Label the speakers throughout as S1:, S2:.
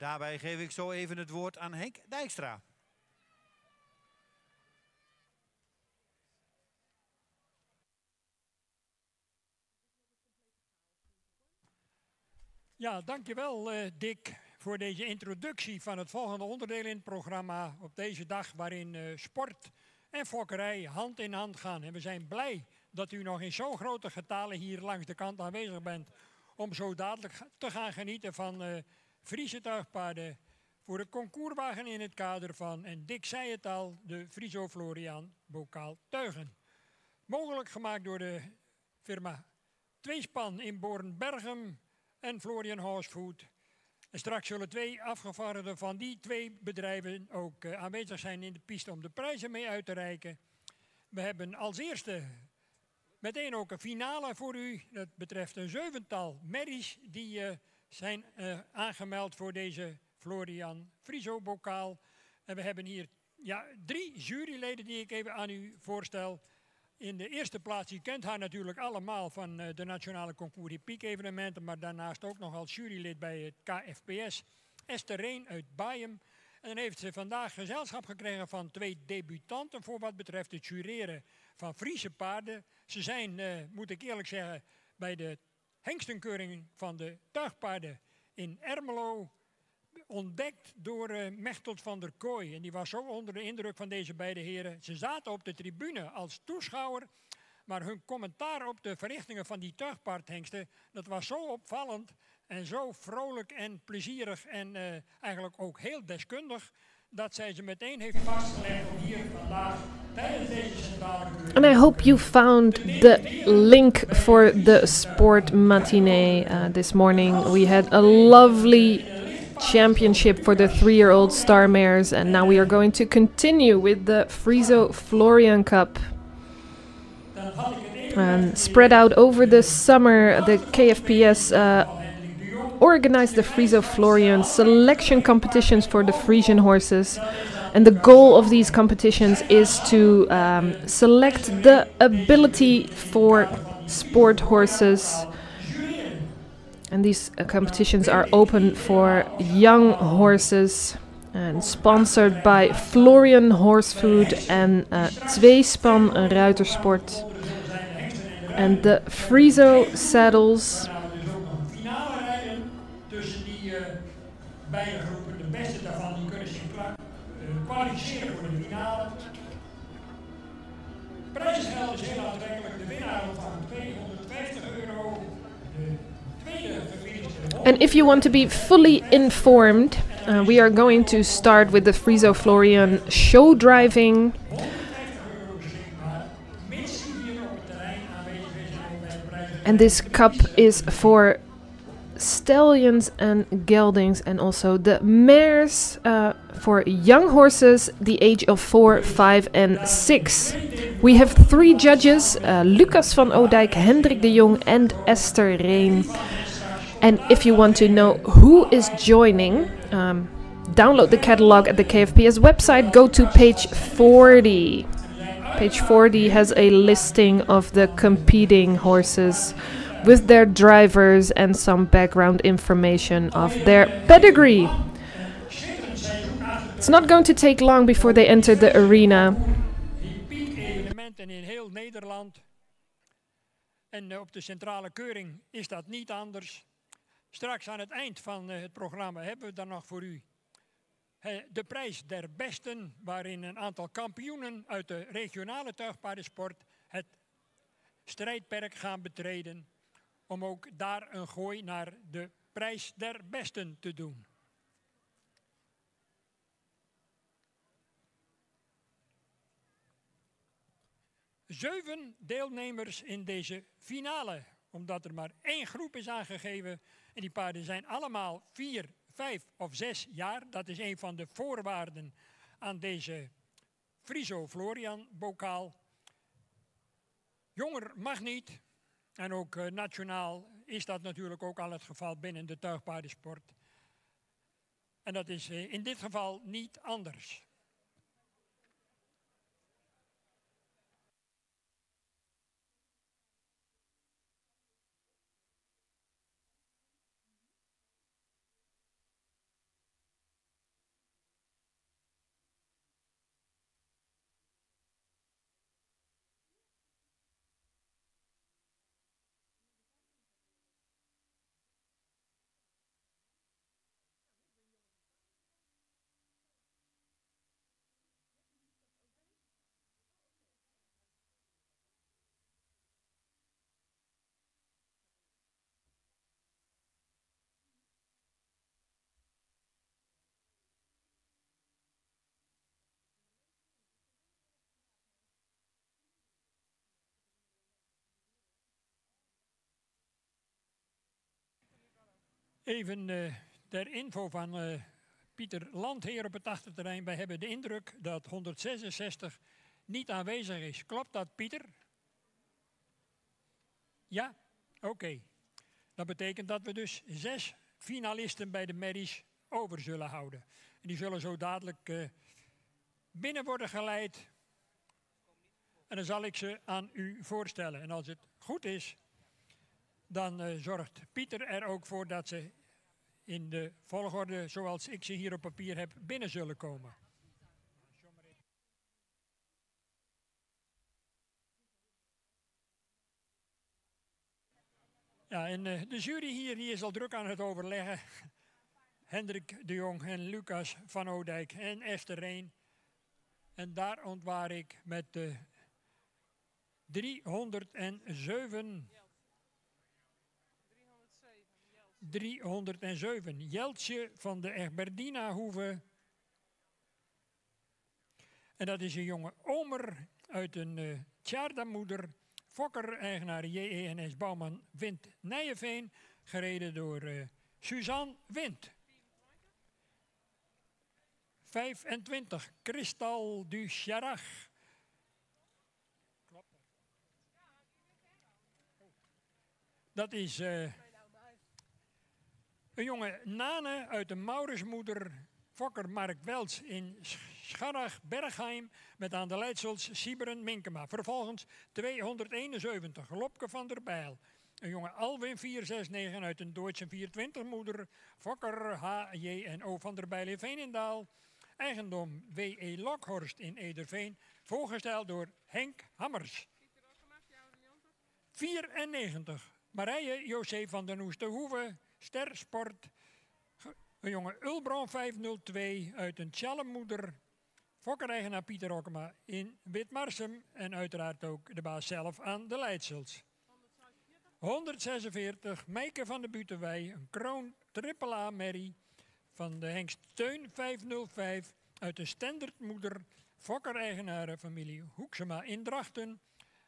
S1: Daarbij geef ik zo even het woord aan Henk Dijkstra.
S2: Ja, dankjewel Dick voor deze introductie van het volgende onderdeel in het programma. Op deze dag waarin sport en fokkerij hand in hand gaan. En we zijn blij dat u nog in zo'n grote getalen hier langs de kant aanwezig bent. Om zo dadelijk te gaan genieten van Friese tuigpaarden voor de concourswagen in het kader van, en Dick zei het al, de Friso Florian Bokaal Tuigen. Mogelijk gemaakt door de firma Tweespan in Bornbergem en Florian Horsefood. En straks zullen 2 afgevaardigden van die 2 bedrijven ook aanwezig zijn in de piste om de prijzen mee uit te reiken. We hebben als eerste meteen ook een finale voor u. Dat betreft een 7-tal merries die zijn aangemeld voor deze Florian Friso bokaal. En we hebben hier 3 juryleden die ik even aan u voorstel. In de eerste plaats, u kent haar natuurlijk allemaal van de Nationale Concours Hippiek evenementen, maar daarnaast ook nog als jurylid bij het KFPS, Esther Reen uit Baaium. En dan heeft ze vandaag gezelschap gekregen van 2 debutanten voor wat betreft het jureren van Friese paarden. Ze zijn, moet ik eerlijk zeggen, bij de hengstenkeuring van de tuigpaarden in Ermelo ontdekt door Mechtelt van der Kooi. En die was zo onder de indruk van deze beide heren. Ze zaten op de tribune als toeschouwer, maar hun commentaar op de verrichtingen van die tuigpaardhengsten, dat was zo opvallend en zo vrolijk en plezierig en eigenlijk ook heel deskundig, dat zij ze meteen heeft vastgelegd om hier vandaag tijdens deze centrale keuring.
S3: And I hope you found the link for the sport matinee this morning. We had a lovely championship for the 3-year-old star mares, and now we are going to continue with the Friso Florian Cup. Spread out over the summer, the KFPS organized the Friso Florian selection competitions for the Frisian horses, and the goal of these competitions is to select the ability for sport horses. And these competitions are open for young horses and sponsored by Florian Horsefood and Tweespan Ruitersport. And the Friso saddles.
S2: Beide groepen, de beste daarvan, die kunnen zich kwalificeren voor de finale. Prijsgeld is heel aantrekkelijk. De winnaar ontvangt €250. De tweede gefinaliseerde.
S3: And if you want to be fully informed, we are going to start with the Friso Florian show driving. And this cup is for stallions and geldings, and also the mares for young horses the age of 4, 5 and 6. We have 3 judges, Lucas van Oudijk, Hendrik de Jong and Esther Reen. And if you want to know who is joining, download the catalog at the KFPS website, go to page 40. Page 40 has a listing of the competing horses with their drivers and some background information of their pedigree. It's not going to take long before they enter the arena.
S2: Evenementen in heel Nederland. En op de centrale keuring is dat niet anders. Straks aan het eind van het programma hebben we dan nog voor u de prijs der besten, waarin een aantal kampioenen uit de regionale tuigpaardensport het strijdperk gaan betreden, om ook daar een gooi naar de prijs der besten te doen. Zeven deelnemers in deze finale, omdat er maar 1 groep is aangegeven. En die paarden zijn allemaal 4, 5 of 6 jaar. Dat is een van de voorwaarden aan deze Friso Florian bokaal. Jonger mag niet. En ook nationaal is dat natuurlijk ook al het geval binnen de tuigpaardensport. En dat is in dit geval niet anders. Even ter info van Pieter Landheer op het achterterrein. Wij hebben de indruk dat 166 niet aanwezig is. Klopt dat, Pieter? Ja? Oké. Dat betekent dat we dus 6 finalisten bij de merries over zullen houden. En die zullen zo dadelijk binnen worden geleid. En dan zal ik ze aan u voorstellen. En als het goed is, dan zorgt Pieter er ook voor dat ze in de volgorde zoals ik ze hier op papier heb binnen zullen komen. Ja, en de jury hier die is al druk aan het overleggen. Hendrik de Jong en Lucas van Oudijk en Esther Reen. En daar ontwaar ik met de 307. 307. Jeltje van de Egberdina-hoeve. En dat is een jonge omer uit een Tjaardamoeder. Fokker-eigenaar JENS Bouwman Wind Nijenveen. Gereden door Suzanne Wind. 25. Kristal du Charach. Dat is een jonge Nane uit de Mauritsmoeder. Fokker Mark Welts in Scharach Bergheim met aan de leidsels Sieberen Minkema. Vervolgens 271 Lopke van der Bijl. Een jonge Alwin 469 uit een Duitse 420-moeder. Fokker HJNO van der Bijl in Veenendaal. Eigendom W.E. Lokhorst in Ederveen. Voorgesteld door Henk Hammers. 94 Marije José van den Oesterhoeve. Ster Sport. Een jonge Ulbron 502 uit een Tjallenmoeder. Fokker-eigenaar Pieter Okkema in Witmarsum. En uiteraard ook de baas zelf aan de leidsels. 146 Meike van de Butenwei. Een Kroon Triple A Merrie van de Henk Steun 505 uit de Stendertmoeder. Fokker-eigenaren familie Hoeksema in Drachten.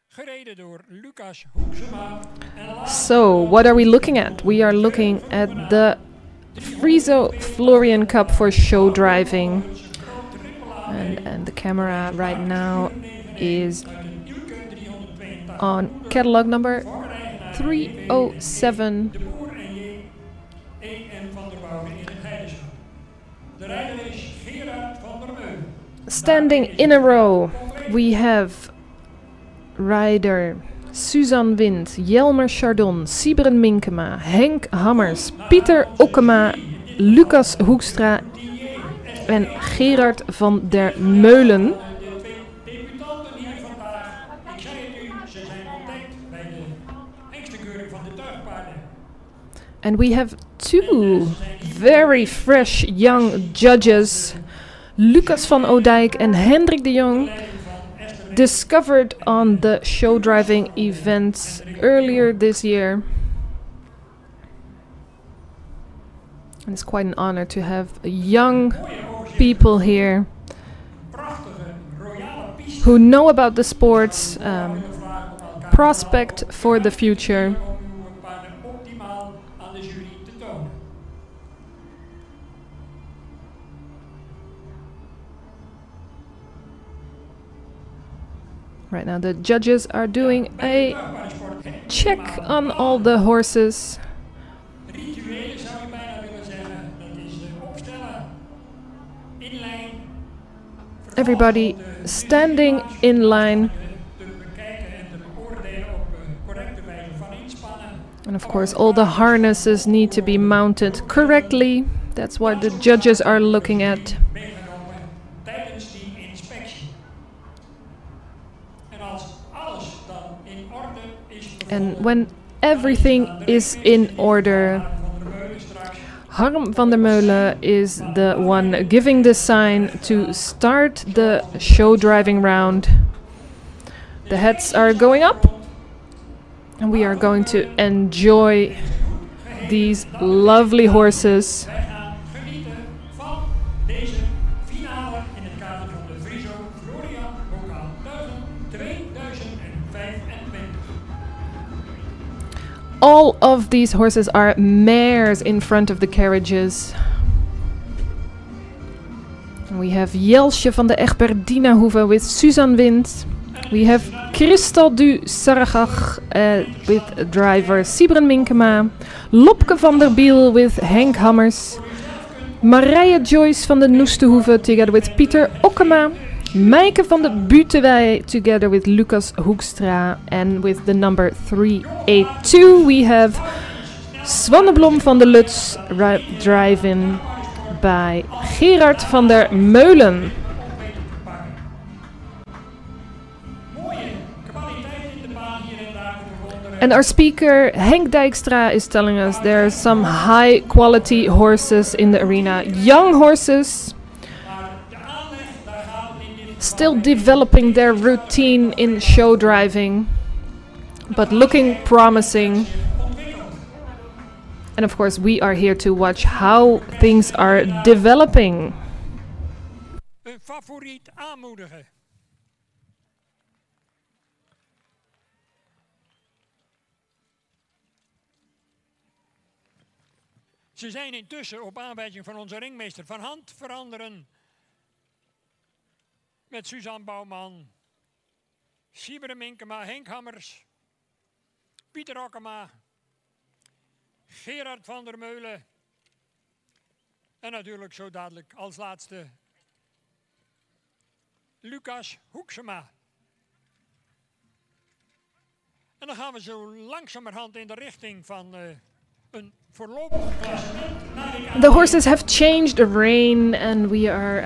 S2: Gereden door Lucas Hoeksema.
S3: So, what are we looking at? We are looking at the Friso Florian Cup for show driving. And the camera right now is on catalog number 307. Standing in a row, we have rider Suzanne Wind, Jelmer Chardon, Sieberen Minkema, Henk Hammers, Pieter Okkema, Lucas Hoekstra en Gerard van der Meulen. And we have 2 very fresh young judges, Lucas van Oudijk and Hendrik de Jong, discovered on the show driving events earlier this year. And it's quite an honor to have young people here who know about the sports, prospect for the future. Right now the judges are doing a check on all the horses. Everybody standing in line. And of course all the harnesses need to be mounted correctly. That's what the judges are looking at. And when everything is in order, Harm van der Meulen is the one giving the sign to start the show driving round. The heads are going up, and we are going to enjoy these lovely horses. All of these horses are mares in front of the carriages. We have Jelsje van de Egberdina Hoeve with Suzanne Wind. We have Christel du Saragach with driver Sybren Minkema. Lopke van der Biel with Henk Hammers. Marije Joyce van de Noestehoeve together with Pieter Okkema. Meike van de Butewij together with Lucas Hoekstra. And with the number 382 we have Swanneblom van de Lutz drive-in by Gerard van der Meulen. And our speaker, Henk Dijkstra, is telling us there are some high quality horses in the arena. Young horses, still developing their routine in show driving, but looking promising. And of course, we are here to watch how things are developing.
S2: Een favoriet aanmoedigen. Ze zijn intussen op aanwijzing van onze ringmeester van hand veranderen. Met Suzanne Bouwman, Sybren Minkema, Henk Hammers, Pieter Okkema, Gerard van der Meulen en natuurlijk zo dadelijk als laatste Lucas Hoeksema. En dan gaan we zo langzamerhand in de richting van een voorlopig klassement.
S3: The horses have changed the rein and we are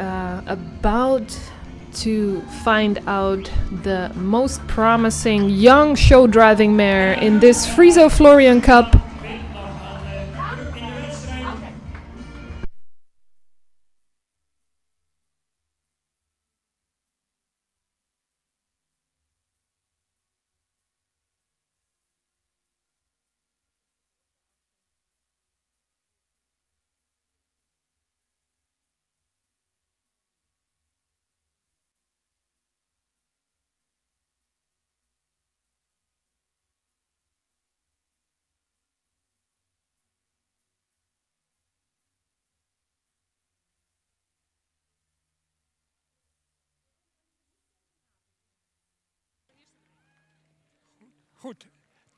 S3: about to find out the most promising young show driving mare in this Friso Florian Cup.
S2: Goed,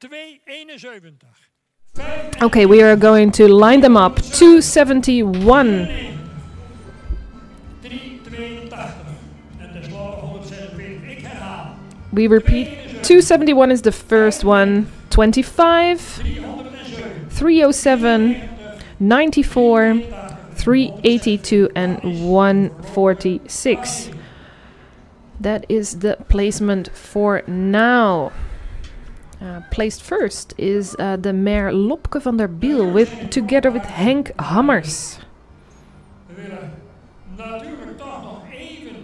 S2: 271.
S3: Okay, we are going to line them up. 271.
S2: 382. En tenslotte 146. Ik herhaal.
S3: We repeat. 271 is the first one. 25. 307. 94. 382 and 146. That is the placement for now. Placed first is the mare Lopke van der Biel together with Henk Hammers.
S2: We willen natuurlijk toch nog even,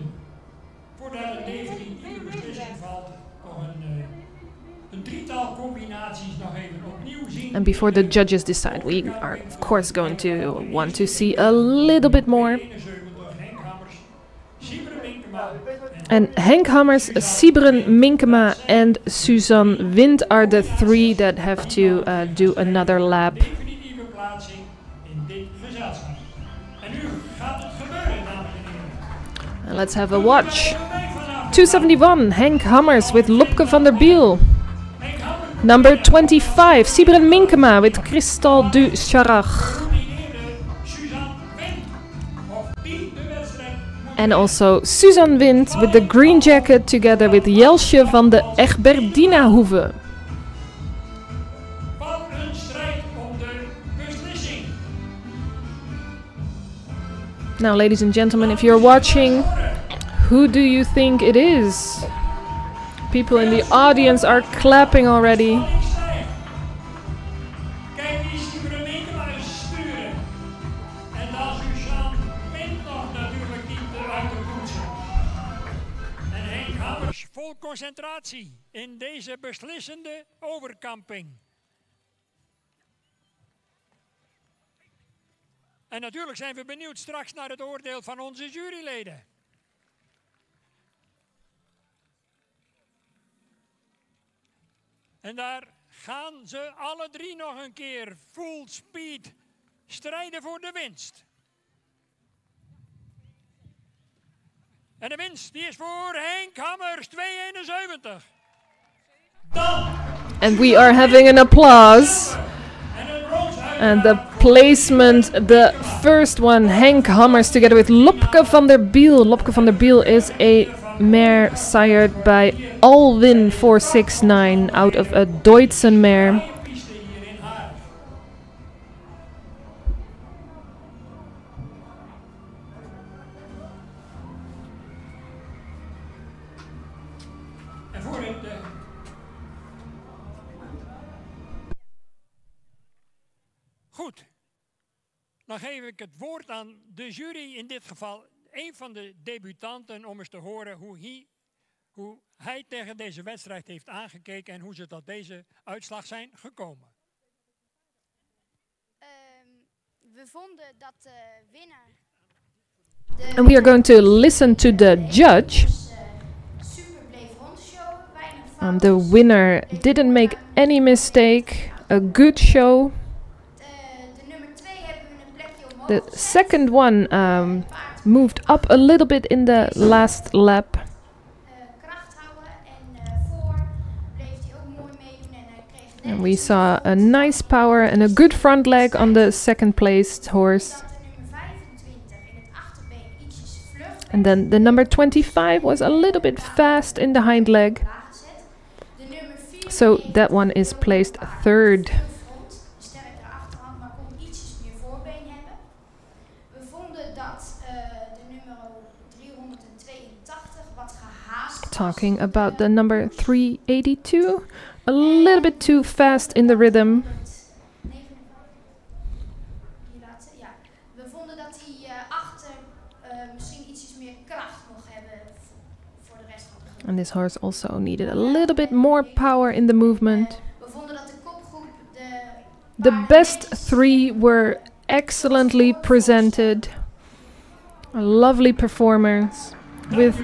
S2: voordat de definitieve beslissing valt, nog een drietal combinaties nog even opnieuw zien.
S3: And before the judges decide, we are of course going to want to see a little bit more. And Henk Hammers, Sybren Minkema and Suzanne Wind are the three that have to do another lap. And let's have a watch. 271, Henk Hammers with Lopke van der Biel. Number 25, Sybren Minkema with Christel du Saragach. And also Suzanne Wind with the green jacket together with Jelsje van de Egberdina Hoeve. Now, ladies and gentlemen, if you're watching, who do you think it is? People in the audience are clapping already.
S2: Vol concentratie in deze beslissende overkamping. En natuurlijk zijn we benieuwd straks naar het oordeel van onze juryleden. En daar gaan ze alle drie nog een keer full speed strijden voor de winst. En de winst die is voor Henk Hammers, 2,71. Dan.
S3: And we are having an applause. And the placement, the first one, Henk Hammers together with Lopke van der Biel. Lopke van der Biel is a mare sired by Alwin 469 out of a Deutschen mare.
S2: Goed, dan geef ik het woord aan de jury, in dit geval een van de debutanten, om eens te horen hoe hij tegen deze wedstrijd heeft aangekeken en hoe ze tot deze uitslag zijn gekomen.
S4: We vonden dat de winnaar...
S3: And we are going to listen to the judge.
S4: super bleef rondshowen, weinig
S3: The winner didn't make any mistake, a good show. The second one moved up a little bit in the last lap. And we saw a nice power and a good front leg on the second placed horse. And then the number 25 was a little bit fast in the hind leg. So that one is placed third. Talking about the number 382, a little bit too fast in the rhythm. And this horse also needed a little bit more power in the movement. The best three were excellently presented, lovely performers with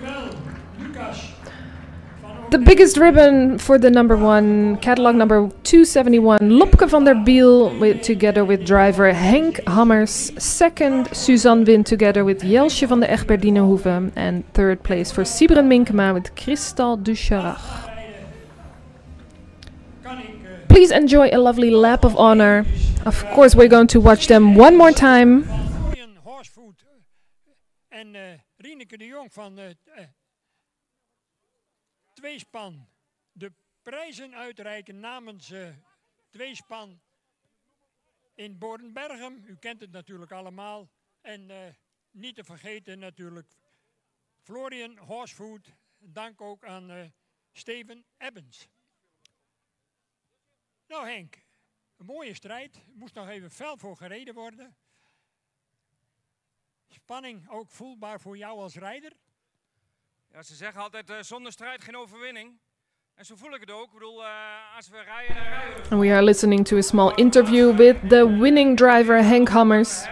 S3: the biggest ribbon for the number one, catalog number 271, Lopke van der Biel, together with driver Henk Hammers. Second, Suzanne Wind together with Jelsje van de Egberdinehoeve. And third place for Sybren Minkema with Kristal Ducharach. Please enjoy a lovely lap of honor. Of course, we're going to watch them one more time.
S2: En Rieneke de Jong van Tweespan de prijzen uitreiken namens Tweespan in Boordenberghem. U kent het natuurlijk allemaal. En niet te vergeten natuurlijk Florian Horsefood. Dank ook aan Steven Ebbens. Nou Henk, een mooie strijd. Er moest nog even fel voor gereden worden. Spanning ook voelbaar voor jou als rijder.
S5: Ja, ze zeggen altijd zonder strijd geen overwinning. En zo voel ik het ook. Ik bedoel, als we rijden, dan rijden we.
S3: And we are listening to a small interview with the winning driver Henk Hammers.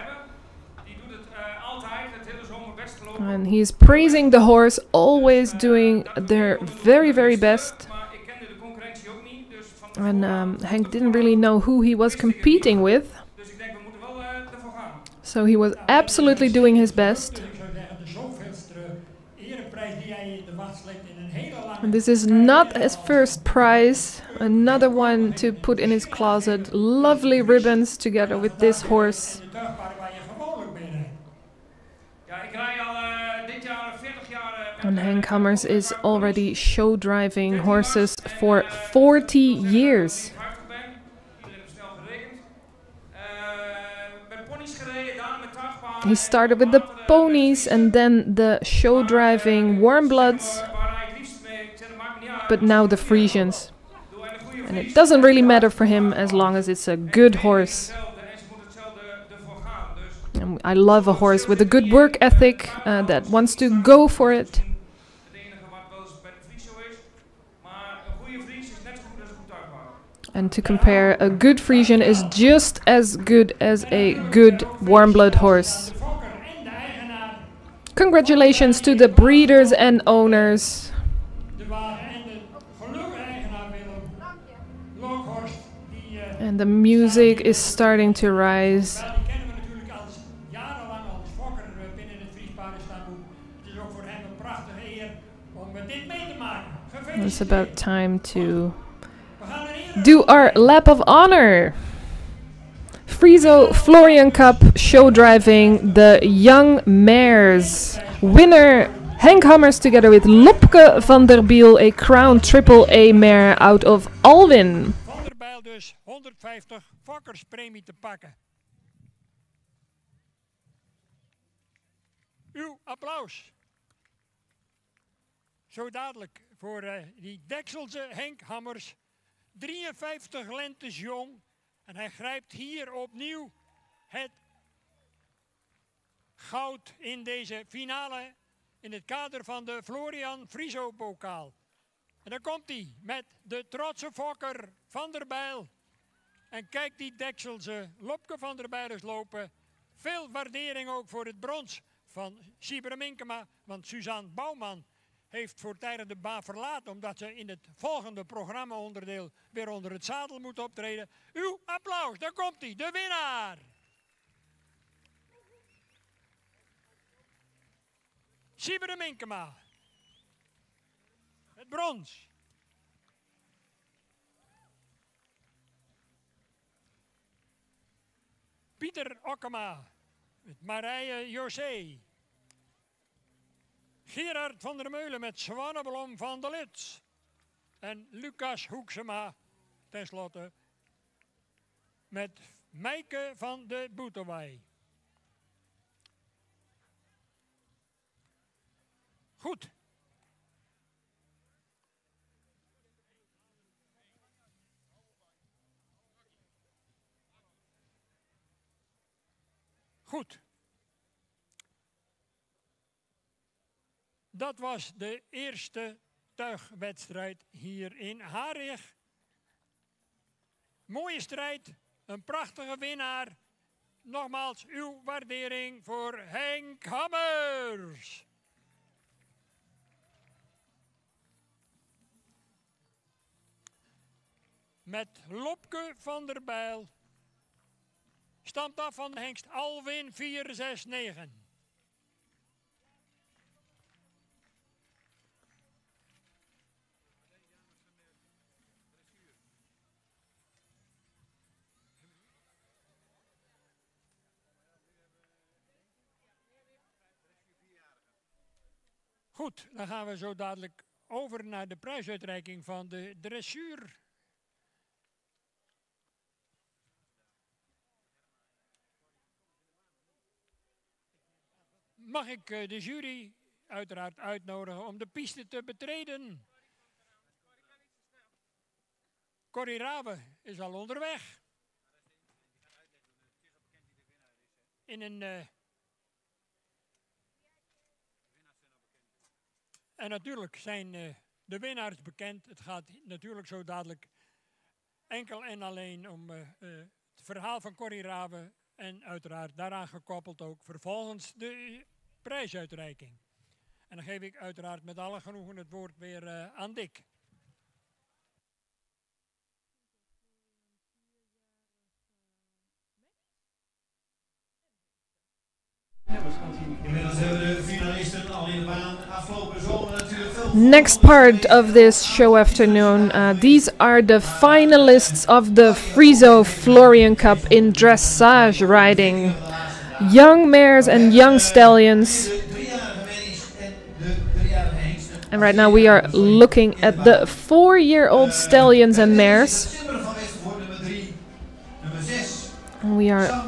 S5: Die doet het altijd, het hele zomer best gelopen.
S3: And he is praising the horse, always doing their very, very best.
S5: Maar ik kende de concurrentie ook niet. Dus van
S3: And Henk didn't really know who he was competing with.
S5: Dus ik denk, we moeten wel ervoor gaan.
S3: So he was absolutely doing his best. And this is not his first prize, another one to put in his closet. Lovely ribbons together with this horse. And Henk Hammers is already show driving horses for 40 years. He started with the ponies and then the show driving warm bloods. But now the Friesians. And it doesn't really matter for him as long as it's a good horse. And I love a horse with a good work ethic that wants to go for it. And to compare, a good Friesian is just as good as a good warm blood horse. Congratulations to the breeders and owners. And the music is starting to rise.
S2: Die kennen we natuurlijk als jarenlang als fokker binnen het Fries Paardenstamboek. Het is ook voor hem een prachtige eer om dit mee te maken.
S3: It's about time to
S2: We gaan een eer
S3: do our lap of honor. Friso Florian Cup show driving the young mares. Winner Henk Hammers together with Lopke van der Biel, a crown triple A mare out of Alwin.
S2: Van der Bijl dus 150 fokkerspremie te pakken. Uw applaus. Zo dadelijk voor die Dekselse Henk Hammers. 53 lentes jong. En hij grijpt hier opnieuw het goud in deze finale in het kader van de Florian Friso-bokaal. En dan komt hij met de trotse fokker Van der Bijl. En kijk die Dekselse Lopke van der Bijl eens lopen. Veel waardering ook voor het brons van Sibere Minkema. Want Suzanne Bouwman heeft voortijdig de baan verlaten omdat ze in het volgende programma-onderdeel weer onder het zadel moet optreden. Uw applaus, daar komt hij, de winnaar! Sibere Minkema. Het brons. Pieter Okkema. Met Marije José. Gerard van der Meulen met Zwanneblom van de Lits. En Lucas Hoeksema, tenslotte, met Meike van de Boetewij. Goed. Goed. Dat was de eerste tuigwedstrijd hier in Harig. Mooie strijd, een prachtige winnaar. Nogmaals uw waardering voor Henk Hammers. Met Lopke van der Bijl. Stamt af van de hengst Alwin 469. Goed, dan gaan we zo dadelijk over naar de prijsuitreiking van de dressuur. Mag ik de jury uiteraard uitnodigen om de piste te betreden? Corrie Rabe is al onderweg. In een... En natuurlijk zijn de winnaars bekend. Het gaat natuurlijk zo dadelijk enkel en alleen om het verhaal van Corrie Rabe. En uiteraard daaraan gekoppeld ook vervolgens de prijsuitreiking. En dan geef ik uiteraard met alle genoegen het woord weer aan Dick.
S1: Inmiddels hebben de finalisten al in de baan. Afgelopen zomer natuurlijk veel.
S3: Next part of this show afternoon, these are the finalists of the Friso Florian Cup in dressage riding. Young mares and young stallions. And right now we are looking at the 4-year-old stallions and mares. And we are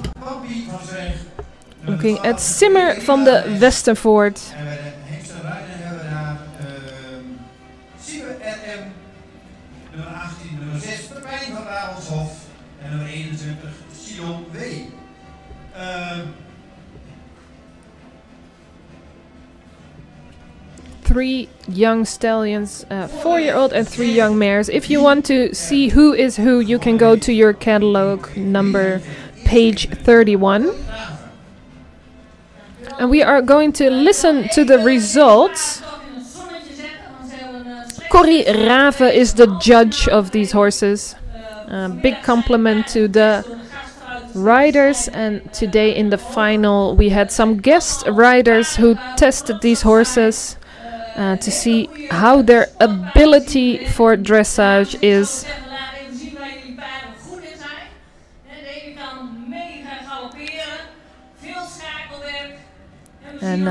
S3: looking at Simmer van de Westervoort.
S1: En bij de hengsten rijden hebben we daar Simmer RM, nummer 18, nummer 6, Pepijn van Ravelshof en nummer 21, Sion W.
S3: 3 young stallions, 4-year-old and 3 young mares. If you want to see who is who, you can go to your catalog number, page 31. And we are going to listen to the results. Corrie Rave is the judge of these horses. Big compliment to the riders, and today in the final we had some guest riders who tested these horses to see how their ability for dressage is. And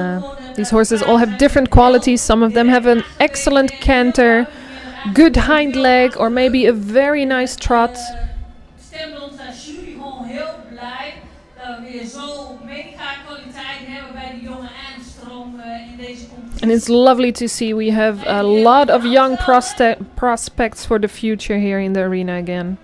S3: these horses all have different qualities. Some of them have an excellent canter, good hind leg, or maybe a very nice trot. And it's lovely to see we have a lot of young prospects for the future here in the arena again.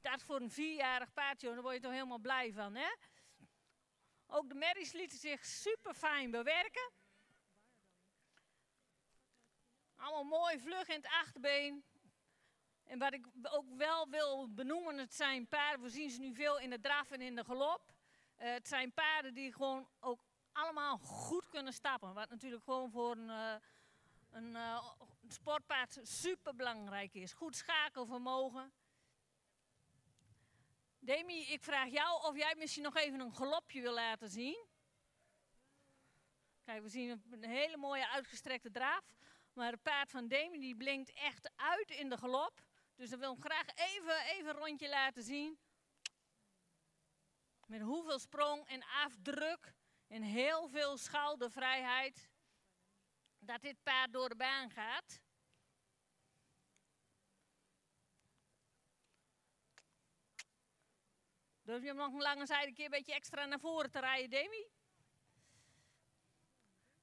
S6: Dat voor een 4-jarig paardje, daar word je toch helemaal blij van, hè? Ook de merries lieten zich super fijn bewerken. Allemaal mooi vlug in het achterbeen. En wat ik ook wel wil benoemen, het zijn paarden, we zien ze nu veel in de draf en in de galop. Het zijn paarden die gewoon ook allemaal goed kunnen stappen. Wat natuurlijk gewoon voor een sportpaard super belangrijk is. Goed schakelvermogen. Demi, ik vraag jou of jij misschien nog even een galopje wil laten zien. Kijk, we zien een hele mooie uitgestrekte draf. Maar het paard van Demi die blinkt echt uit in de galop. Dus dan wil ik graag even een rondje laten zien. Met hoeveel sprong en afdruk en heel veel schoudervrijheid dat dit paard door de baan gaat. Durf je hem nog een lange zijde een keer een beetje extra naar voren te rijden, Demi?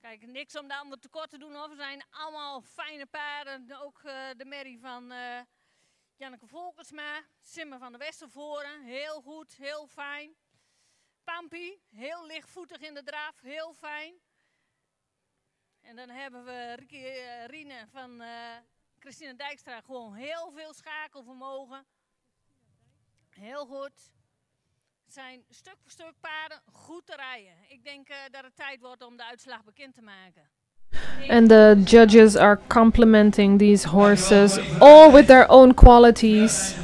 S6: Kijk, niks om de ander tekort te doen hoor. We zijn allemaal fijne paarden. Ook de merrie van Janneke Volkersma. Simmer van de Westervoren. Heel goed, heel fijn. Pampi, heel lichtvoetig in de draf. Heel fijn. En dan hebben we Riene van Christine Dijkstra. Gewoon heel veel schakelvermogen. Heel goed. Zijn stuk voor stuk paarden goed te rijden. Ik denk dat het tijd wordt om de uitslag bekend te maken.
S3: And the judges are complimenting these horses, all with their own qualities.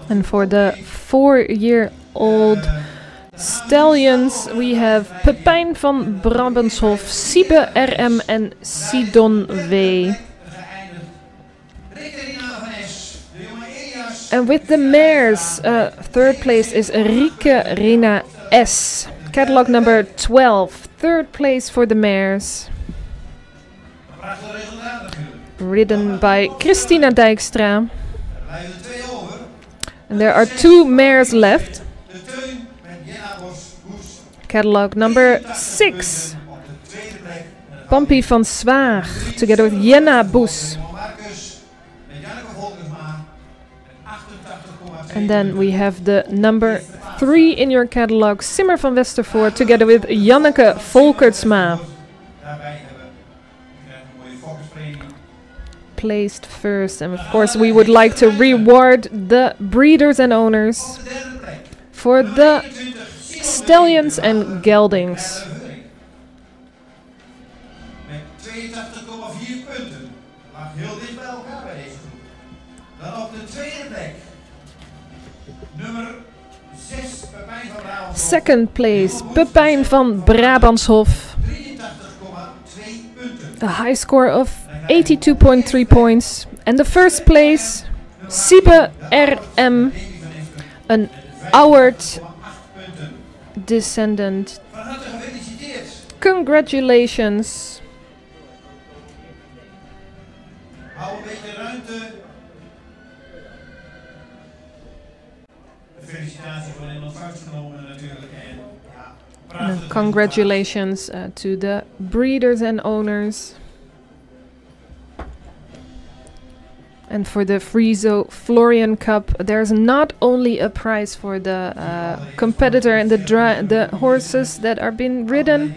S3: And for the 4-year-old stallions, we have Pepijn van Brabanthof, Siebe RM en Sidon W. And with the mares, third place is Rieke Rina S. Catalog number 12. Third place for the mares. Ridden by Christina Dijkstra. And there are 2 mares left. Catalog number 6. Pampi van Zwaag, together with Jenna Boes. And then we have the number 3 in your catalog, Simmer van Westervoort, together with Janneke Volkertsma. Placed first, and of course we would like to reward the breeders and owners for the stallions and geldings. Second place, Pepijn van Brabanthof. A high score of 82.3 points. And the first place, Siebe RM, an Auwert descendant. Congratulations. Congratulations to the breeders and owners. And for the Friso Florian Cup, there's not only a prize for the competitor and the horses that are being ridden.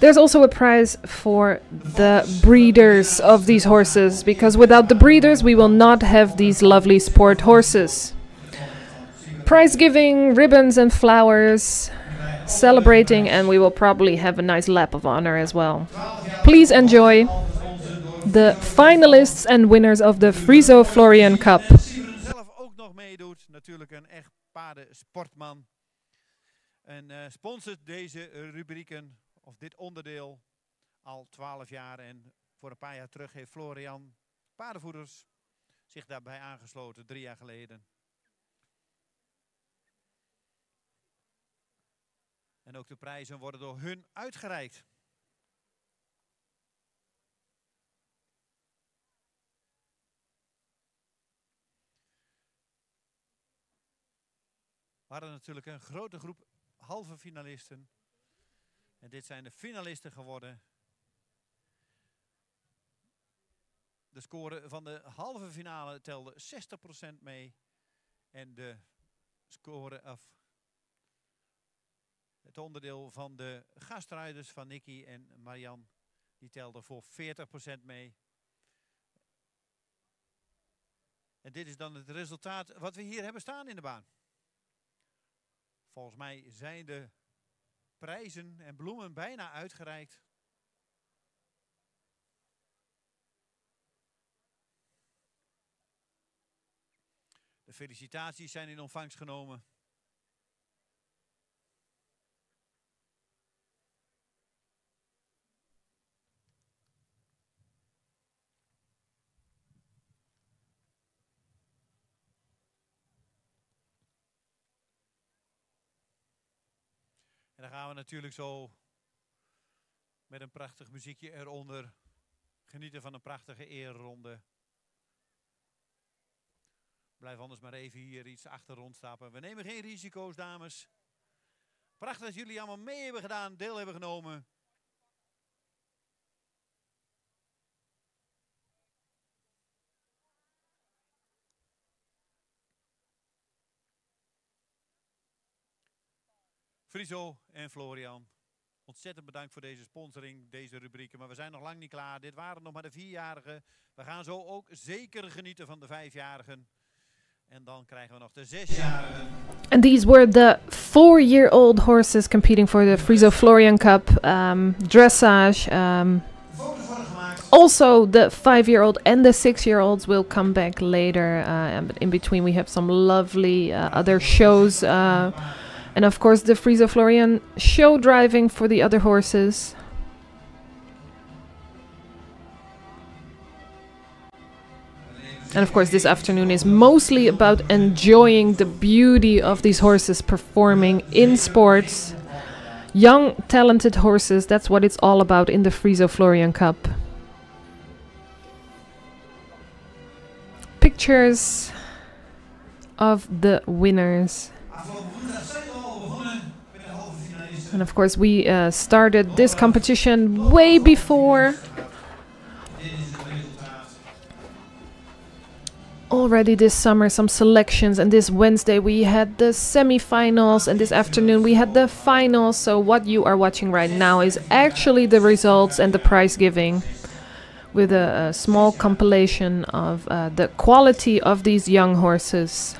S3: There's also a prize for the breeders of these horses, because without the breeders we will not have these lovely sport horses. Prize giving, ribbons and flowers celebrating, and we will probably have a nice lap of honor as well. Please enjoy the finalists and winners of the Friso Florian Cup.
S1: Sieveren zelf ook nog meedoet, natuurlijk een echt paardensportman. En sponsort deze rubrieken, of dit onderdeel, al 12 jaar. En voor een paar jaar terug heeft Florian Paardenvoeders zich daarbij aangesloten, 3 jaar geleden. En ook de prijzen worden door hun uitgereikt. We hadden natuurlijk een grote groep halve finalisten. En dit zijn de finalisten geworden. De score van de halve finale telde 60% mee. En de score af het onderdeel van de gastrijders van Nicky en Marian, die telde voor 40% mee. En dit is dan het resultaat wat we hier hebben staan in de baan. Volgens mij zijn de prijzen en bloemen bijna uitgereikt. De felicitaties zijn in ontvangst genomen. En dan gaan we natuurlijk zo met een prachtig muziekje eronder genieten van een prachtige ereronde. Blijf anders maar even hier iets achter rondstappen. We nemen geen risico's, dames. Prachtig dat jullie allemaal mee hebben gedaan, deel hebben genomen. Friso en Florian, ontzettend bedankt voor deze sponsoring, deze rubrieken. Maar we zijn nog lang niet klaar. Dit waren nog maar de 4-jarigen. We gaan zo ook zeker genieten van de 5-jarigen. En dan krijgen we nog de 6-jarigen.
S3: And these were the 4-year-old horses competing for the Friso Florian Cup dressage. Also, the 5-year-old and the 6-year-olds will come back later. But in between, we have some lovely other shows. And of course, the Friso Florian show driving for the other horses. And of course, this afternoon is mostly about enjoying the beauty of these horses performing in sports. Young, talented horses, that's what it's all about in the Friso Florian Cup. Pictures of the winners. And of course, we started this competition way before. Already this summer, some selections, and this Wednesday we had the semi-finals, and this afternoon we had the finals. So what you are watching right now is actually the results and the prize giving, with a small compilation of the quality of these young horses.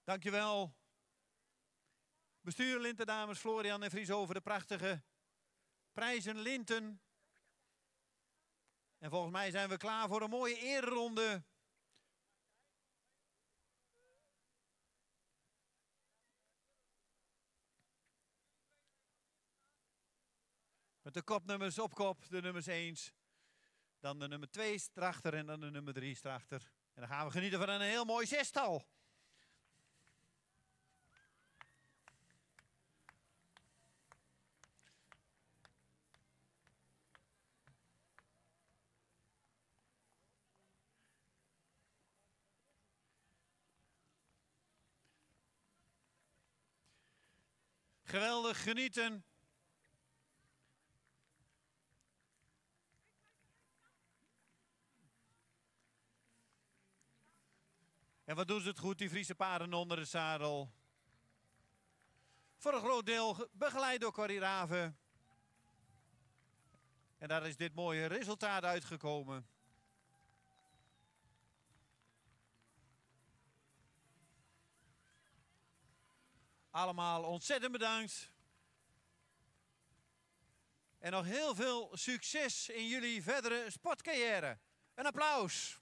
S1: Dankjewel. Bestuur Linten dames, Florian en Friso over de prachtige prijzen Linten. En volgens mij zijn we klaar voor een mooie ereronde. Met de kopnummers op kop, de nummers 1. Dan de nummer 2 erachter en dan de nummer 3 erachter. En dan gaan we genieten van een heel mooi 6-tal. Geweldig genieten. En wat doen ze het goed, die Friese paarden onder de zadel. Voor een groot deel begeleid door Corrie Raven. En daar is dit mooie resultaat uitgekomen. Allemaal ontzettend bedankt. En nog heel veel succes in jullie verdere sportcarrière. Een applaus.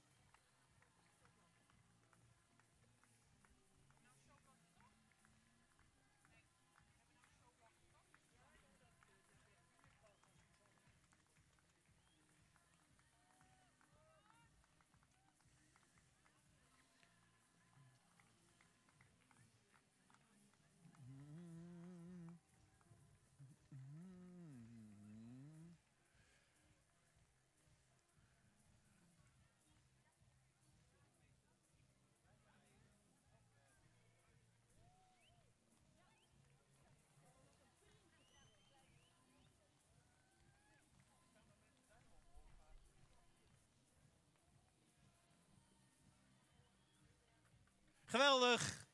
S1: Geweldig.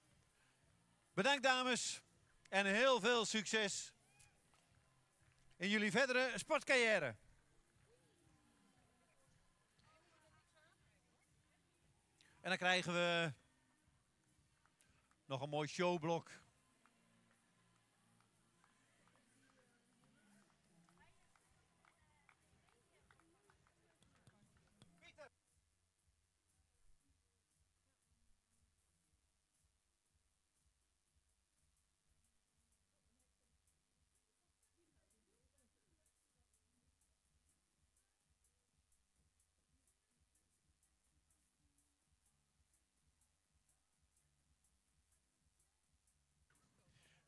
S1: Bedankt dames. En heel veel succes in jullie verdere sportcarrière. En dan krijgen we nog een mooi showblok.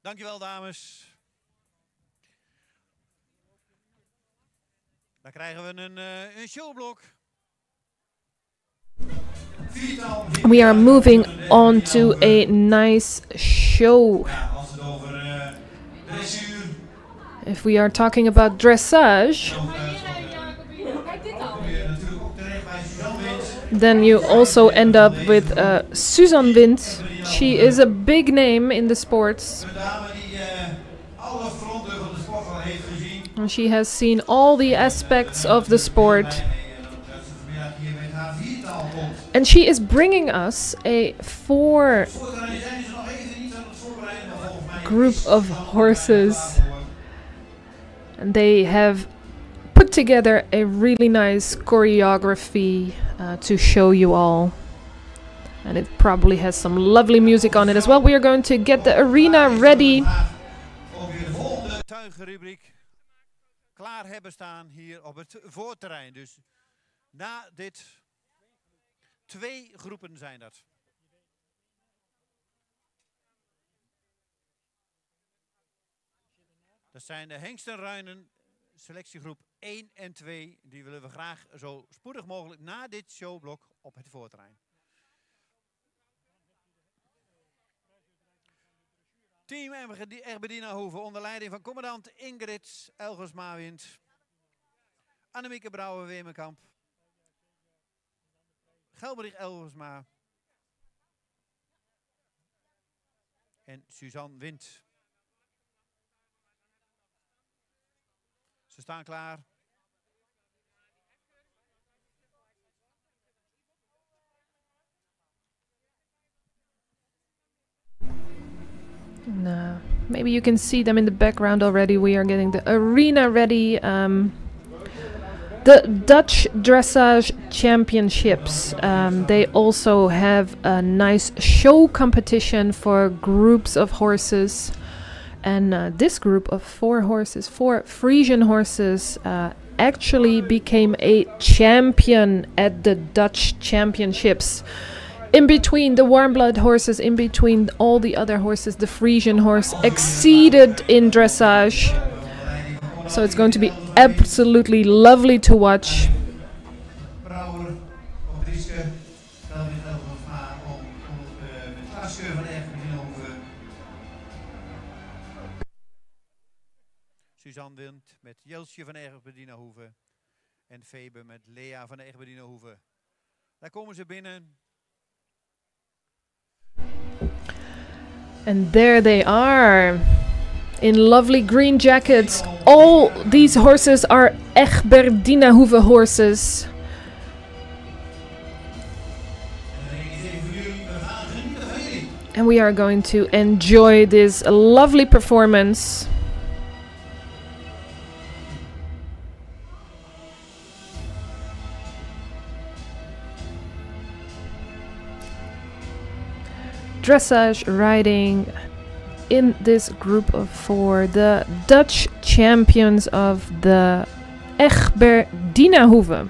S1: Dankjewel dames. Dan krijgen we een showblok.
S3: We are moving on to a nice show. If we are talking about dressage, then you also end up with Suzanne Wind. She is a big name in the sports. And she has seen all the aspects of the sport. And she is bringing us a 4 group of horses. And they have put together a really nice choreography to show you all. And it probably has some lovely music on it as well. We are going to get the arena ready.
S1: Tuigenrubriek klaar hebben staan hier op het voorterrein. Dus na dit 2 groepen zijn dat. Dat zijn de hengstenruinen selectiegroep 1 en 2. Die willen we graag zo spoedig mogelijk na dit showblok op het voorterrein. Team Egberdina Hoeve onder leiding van commandant Ingrid Elgersma-Wind, Annemieke Brouwer-Wemenkamp, Gelbrich Elgersma en Suzanne Wind. Ze staan klaar.
S3: No. Maybe you can see them in the background already. We are getting the arena ready. The Dutch Dressage Championships. They also have a nice show competition for groups of horses. And this group of 4 horses, 4 Frisian horses, actually became a champion at the Dutch Championships. In between the warm blood horses, in between all the other horses, the Frisian horse exceeded in dressage. So it's going to be absolutely lovely to watch.
S1: Suzanne Wind met Jelsje van Egberdina Hoeve en Febe met Lea van Egberdina Hoeve. Daar komen ze binnen.
S3: And there they are, in lovely green jackets. All these horses are Egberdinerhoeve horses. And we are going to enjoy this lovely performance. Dressage riding in this group of 4, the Dutch champions of the Egberdinerhoeve.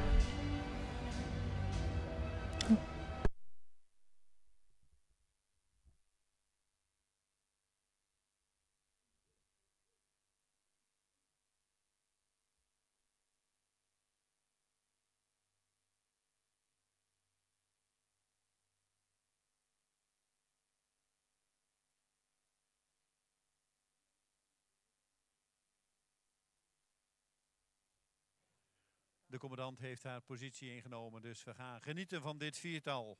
S1: De commandant heeft haar positie ingenomen, dus we gaan genieten van dit viertal.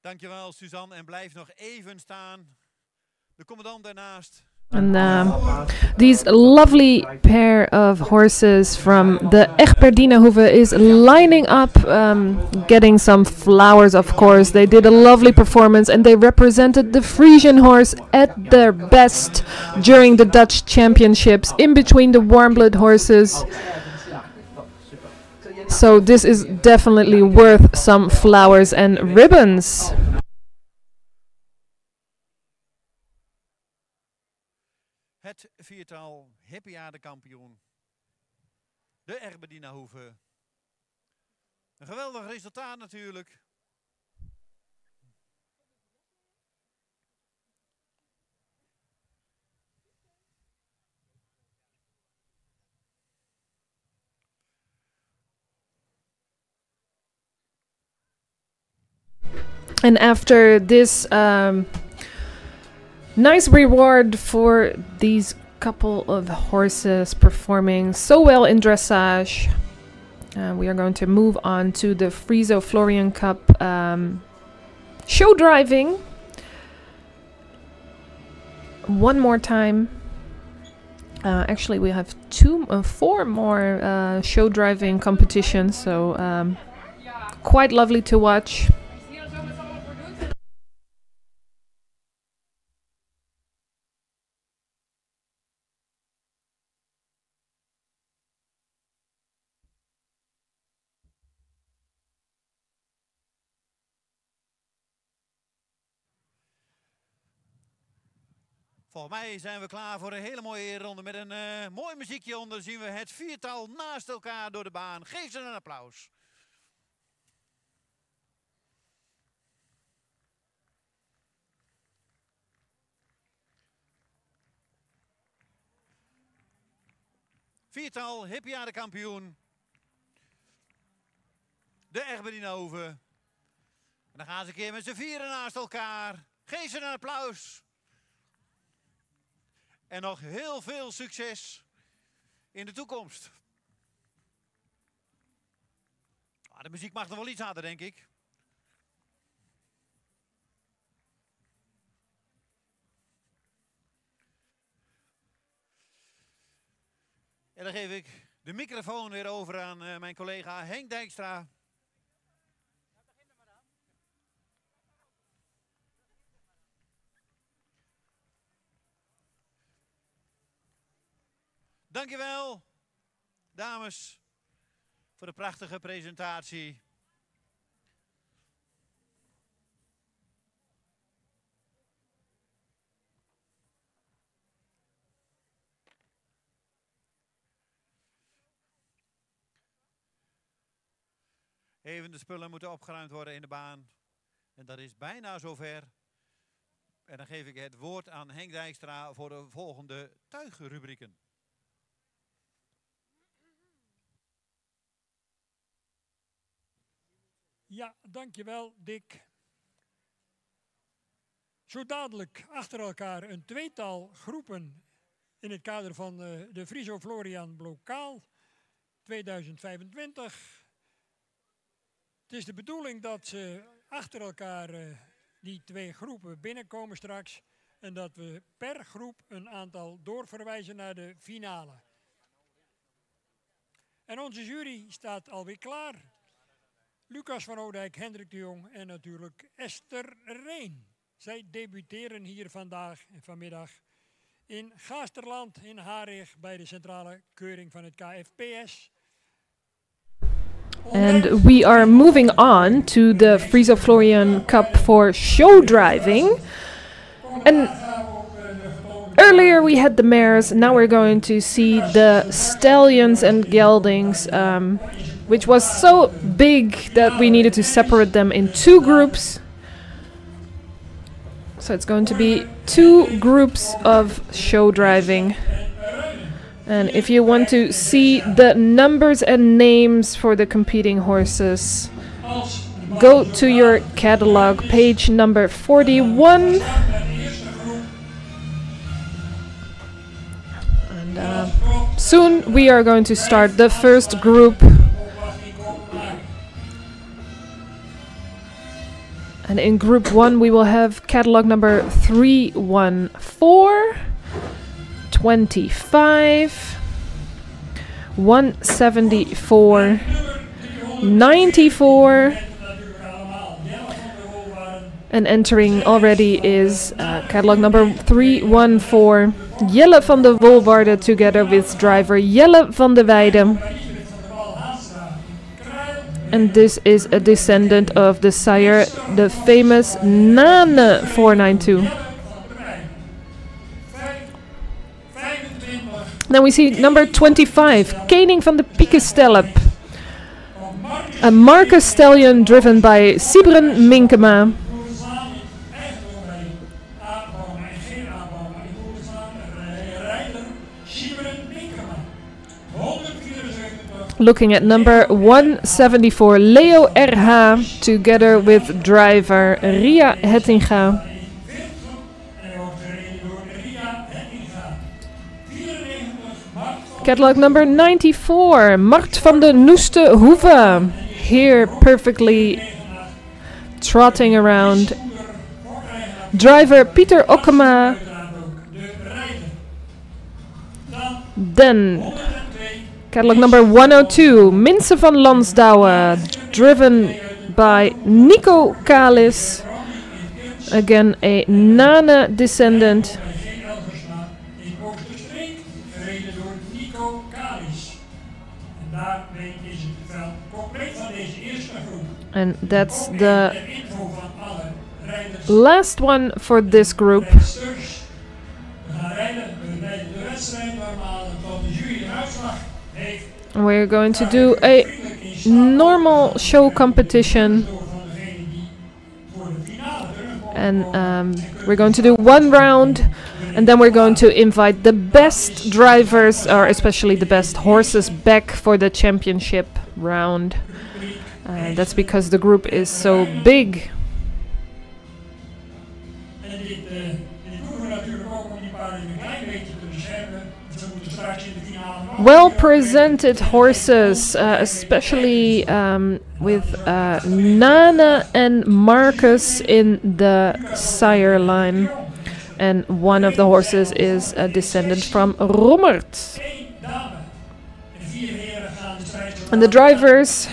S1: Dankjewel, Suzanne. En blijf nog even staan. De commandant daarnaast.
S3: And these lovely pair of horses from the Egberdinenhoeve is lining up, getting some flowers, of course. They did a lovely performance and they represented the Frisian horse at their best during the Dutch championships, in between the warm-blood horses. So this is definitely worth some flowers and ribbons.
S1: Het viertal Hippiade-kampioen. De Egberdinenhoeve. Een geweldig resultaat natuurlijk.
S3: And after this nice reward for these couple of horses performing so well in dressage, we are going to move on to the Friso Florian Cup show driving. One more time. Actually, we have four more show driving competitions, so quite lovely to watch.
S1: Volgens mij zijn we klaar voor een hele mooie ronde met een mooi muziekje onder. Zien we het viertal naast elkaar door de baan. Geef ze een applaus. Viertal Hippiade-kampioen. De Egberdinenhoeve. En dan gaan ze een keer met z'n vieren naast elkaar. Geef ze een applaus. En nog heel veel succes in de toekomst. De muziek mag nog wel iets harder, denk ik. En dan geef ik de microfoon weer over aan mijn collega Henk Dijkstra. Dankjewel, dames, voor de prachtige presentatie. Even de spullen moeten opgeruimd worden in de baan. En dat is bijna zover. En dan geef ik het woord aan Henk Dijkstra voor de volgende tuigrubrieken.
S2: Ja, dankjewel Dick. Zo dadelijk achter elkaar een tweetal groepen in het kader van de Friso Florian Blokaal 2025. Het is de bedoeling dat ze achter elkaar die twee groepen binnenkomen straks en dat we per groep een aantal doorverwijzen naar de finale. En onze jury staat alweer klaar. Lucas van Oudijk, Hendrik de Jong en natuurlijk Esther Reen. Zij debuteren hier vandaag en vanmiddag in Gaasterland in Harig bij de centrale keuring van het KFPS.
S3: And we are moving on to the Friso Florian Cup for show driving. And earlier we had the mares, now we're going to see the stallions and geldings, which was so big that we needed to separate them in two groups. So it's going to be two groups of show driving. And if you want to see the numbers and names for the competing horses, go to your catalog, page number 41. And soon we are going to start the first group. And in Group 1 we will have catalog number 314, 25, 174, 94, and entering already is catalog number 314, Jelle van de Wolwaarde together with driver Jelle van de Weide. And this is a descendant of the sire, the famous Nane 492. Then we see number 25, Koning van de Piekenstelp. A Marcus stallion driven by Sibren Minkema. Looking at number 174, Leo RH, together with driver Ria Hettinga. Catalog number 94, Mart van de Noeste Hoeve. Here perfectly trotting around. Driver Pieter Okkema. Then catalog number 102, Minse van Lansdouwen, driven by Nico Kalis. Again, a Nane descendant. And that's the last one for this group. We're going to do a normal show competition. And we're going to do one round. And then we're going to invite the best drivers, or especially the best horses, back for the championship round. That's because the group is so big. Well presented horses, especially with Nane and Marcus in the sire line. And one of the horses is a descendant from Rommert. And the drivers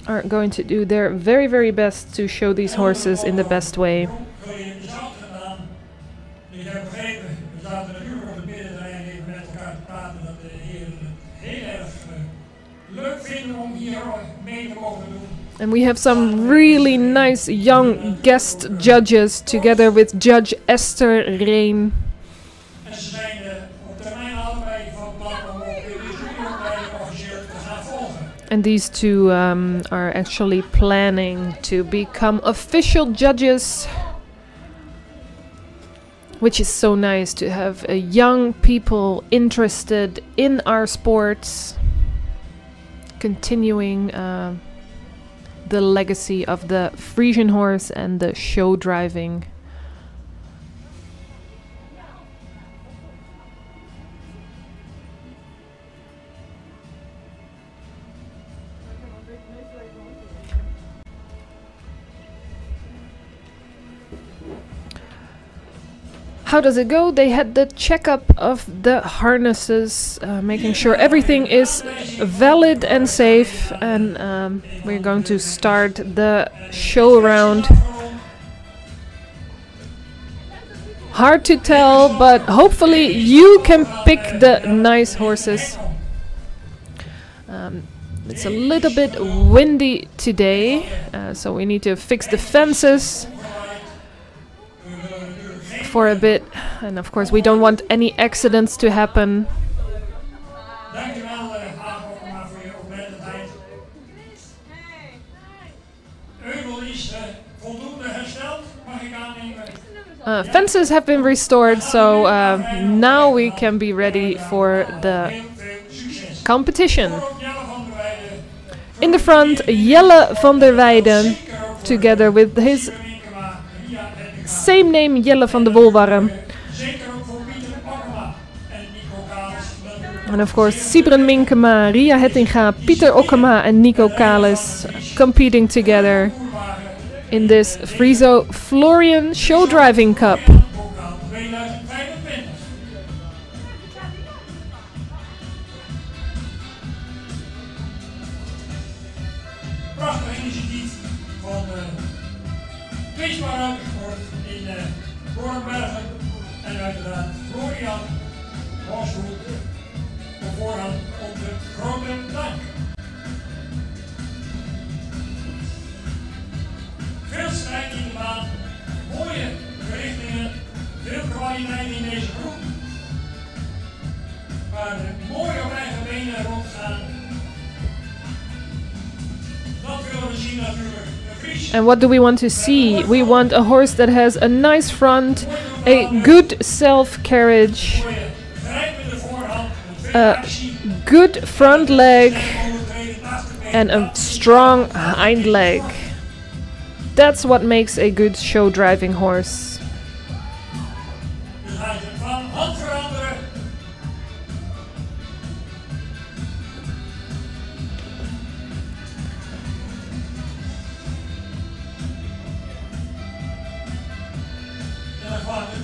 S3: are going to do their very, very best to show these horses in the best way. And we have some really nice young guest judges together with Judge Esther Reen. And these two are actually planning to become official judges, which is so nice to have young people interested in our sports, continuing the legacy of the Frisian horse and the show driving. How does it go? They had the checkup of the harnesses, making sure everything is valid and safe, and we're going to start the show round. Hard to tell, but hopefully you can pick the nice horses. It's a little bit windy today, so we need to fix the fences for a bit, and of course we don't want any accidents to happen. Fences have been restored, so now we can be ready for the competition. In the front, Jelle van der Weide, together with his same name, Jelle van de Wolwaarde. And of course, Sybren Minkema, Ria Hettinga, Pieter Okkema and Nico Kalis competing together in this Friso Florian Show Driving Cup.
S2: Prachtig initiatief van Tweesbaar Autosport in Bornbergen en uiteraard Florian Boshoek op voorhand onze grote dank. Veel strijd in de baan, mooie verrichtingen, veel kwaliteit in deze groep. Maar mooi op eigen benen rondgaan.
S3: And what do we want to see? We want a horse that has a nice front, a good self-carriage, a good front leg, and a strong hind leg. That's what makes a good show driving horse.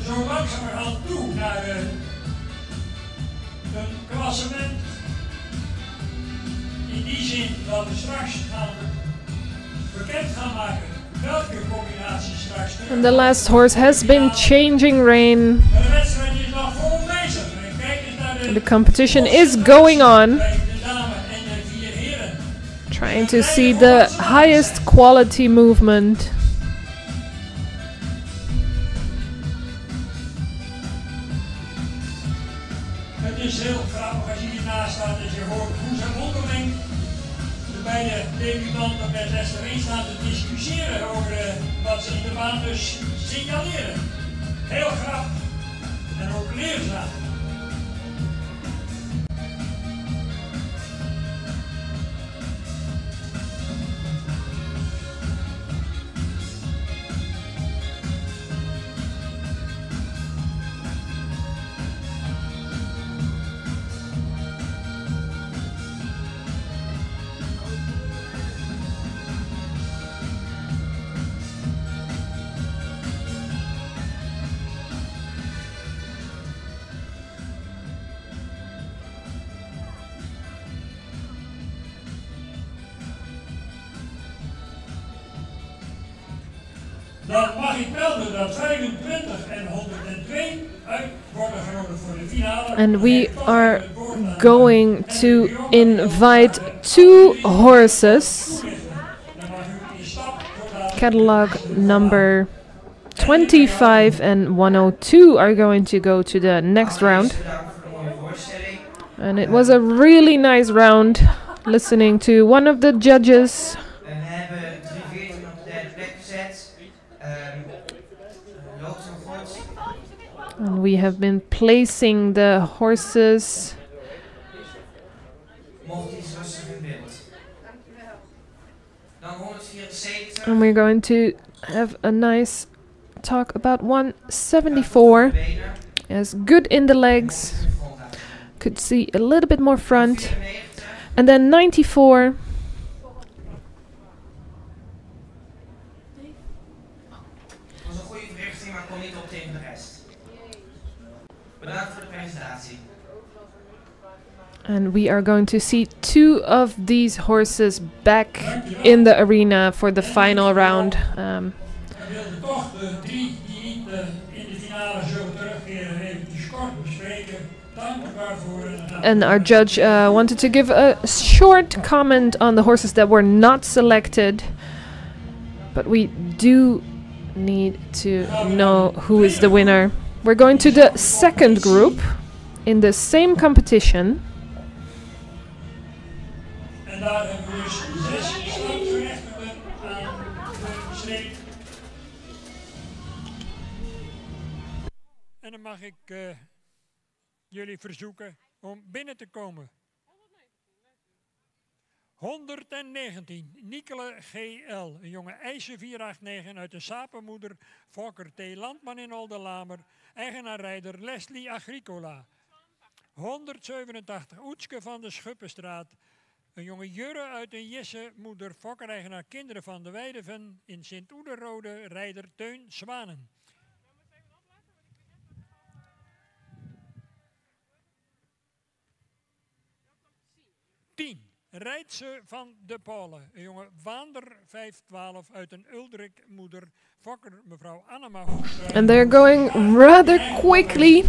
S2: Zo langzamerhand toe naar een klassement. In die zin dat we straks bekend gaan maken welke combinatie straks.
S3: And the last horse has been changing rein.
S2: De wedstrijd is nog vol bezig. Kijk eens naar
S3: The competition is going on. Trying to see the highest quality movement.
S2: Het is heel grappig als je hiernaast staat en je hoort hoe ze onderling de beide debutanten met Esther 1 staan te discussiëren over wat ze in de baan dus signaleren. Heel grappig en ook leerzaam. Dan mag ik melden dat 25 en 102 uit worden genodigd voor de finale.
S3: And we are going to invite 2 horses. Catalog number 25 and 102 are going to go to the next round. And it was a really nice round, listening to one of the judges. And we have been placing the horses. And we're going to have a nice talk about 174. As good in the legs. Could see a little bit more front. And then 94. And we are going to see 2 of these horses back in the arena for the final round. And our judge wanted to give a short comment on the horses that were not selected. But we do need to know who is the winner. We're going to the second group in the same competition.
S2: En daar hebben we dus 6 startgerechtigden aan besteed. En dan mag ik jullie verzoeken om binnen te komen. 119, Nikele GL, een jonge IJzer 489 uit de Sapenmoeder, Fokker T. Landman in Oldenlamer, eigenaar-rijder Leslie Agricola. 187 Oetske van de Schuppenstraat. Een jonge Jurre uit een Jesse, moeder fokkereigenaar Kinderen van de Weideven in Sint-Oederode, rijder Teun Zwanen. Rijdse van de Polen, een jonge Waander 512 uit een Uldrik, moeder fokker mevrouw Annema Hoekstra.
S3: And they're going rather quickly.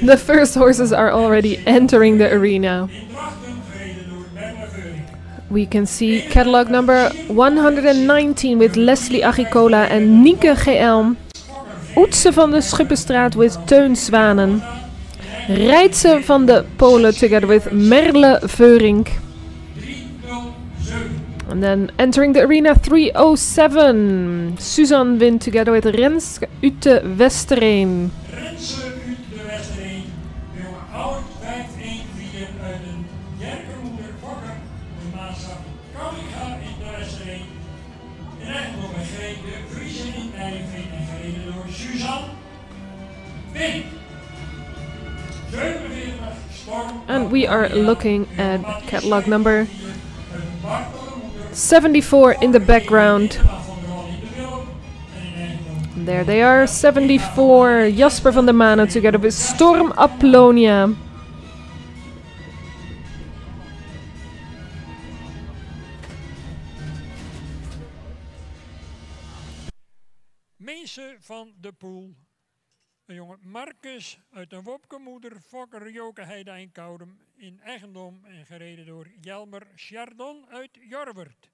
S3: The first horses are already entering the arena. We can see catalog number 119 with Leslie Agricola and Nieke GL. Oetse van de Schuppenstraat with Teun Zwanen. Rijdse van de Polen together with Merle Veurink. And then entering the arena 307. Suzanne wint together with Renske Ute Westereen.
S2: Renske Ute Westereen, jonge oud 514 uit een Jerkermoeder Fokker, de maatschap Kamminga in de Westereen. In eigendom bij de Vriezen in Nijveen en gereden door Suzanne Wink. 47 Storm.
S3: And we are looking at catalog number 74 in the background. There they are, 74, Jasper van der Manen together with Storm Apollonia.
S2: Meese van de Poel. Een jonge Marcus uit een Wopkemoeder, Fokker Joke Heide Eindkoudem in eigendom en gereden door Jelmer Chardon uit Jorwert.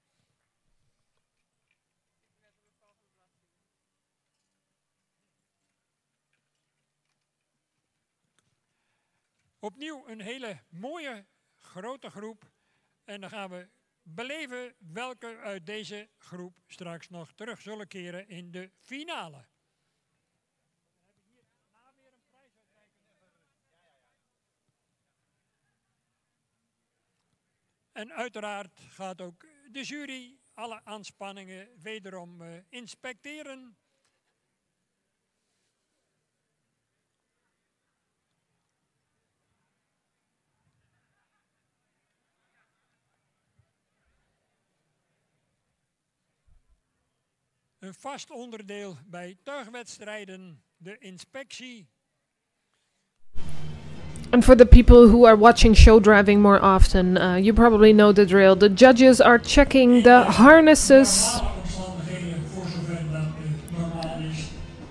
S2: Opnieuw een hele mooie grote groep en dan gaan we beleven welke uit deze groep straks nog terug zullen keren in de finale. En uiteraard gaat ook de jury alle aanspanningen wederom inspecteren. Een vast onderdeel bij tuigwedstrijden, de inspectie.
S3: And for the people who are watching show driving more often, you probably know the drill. The judges are checking the harnesses.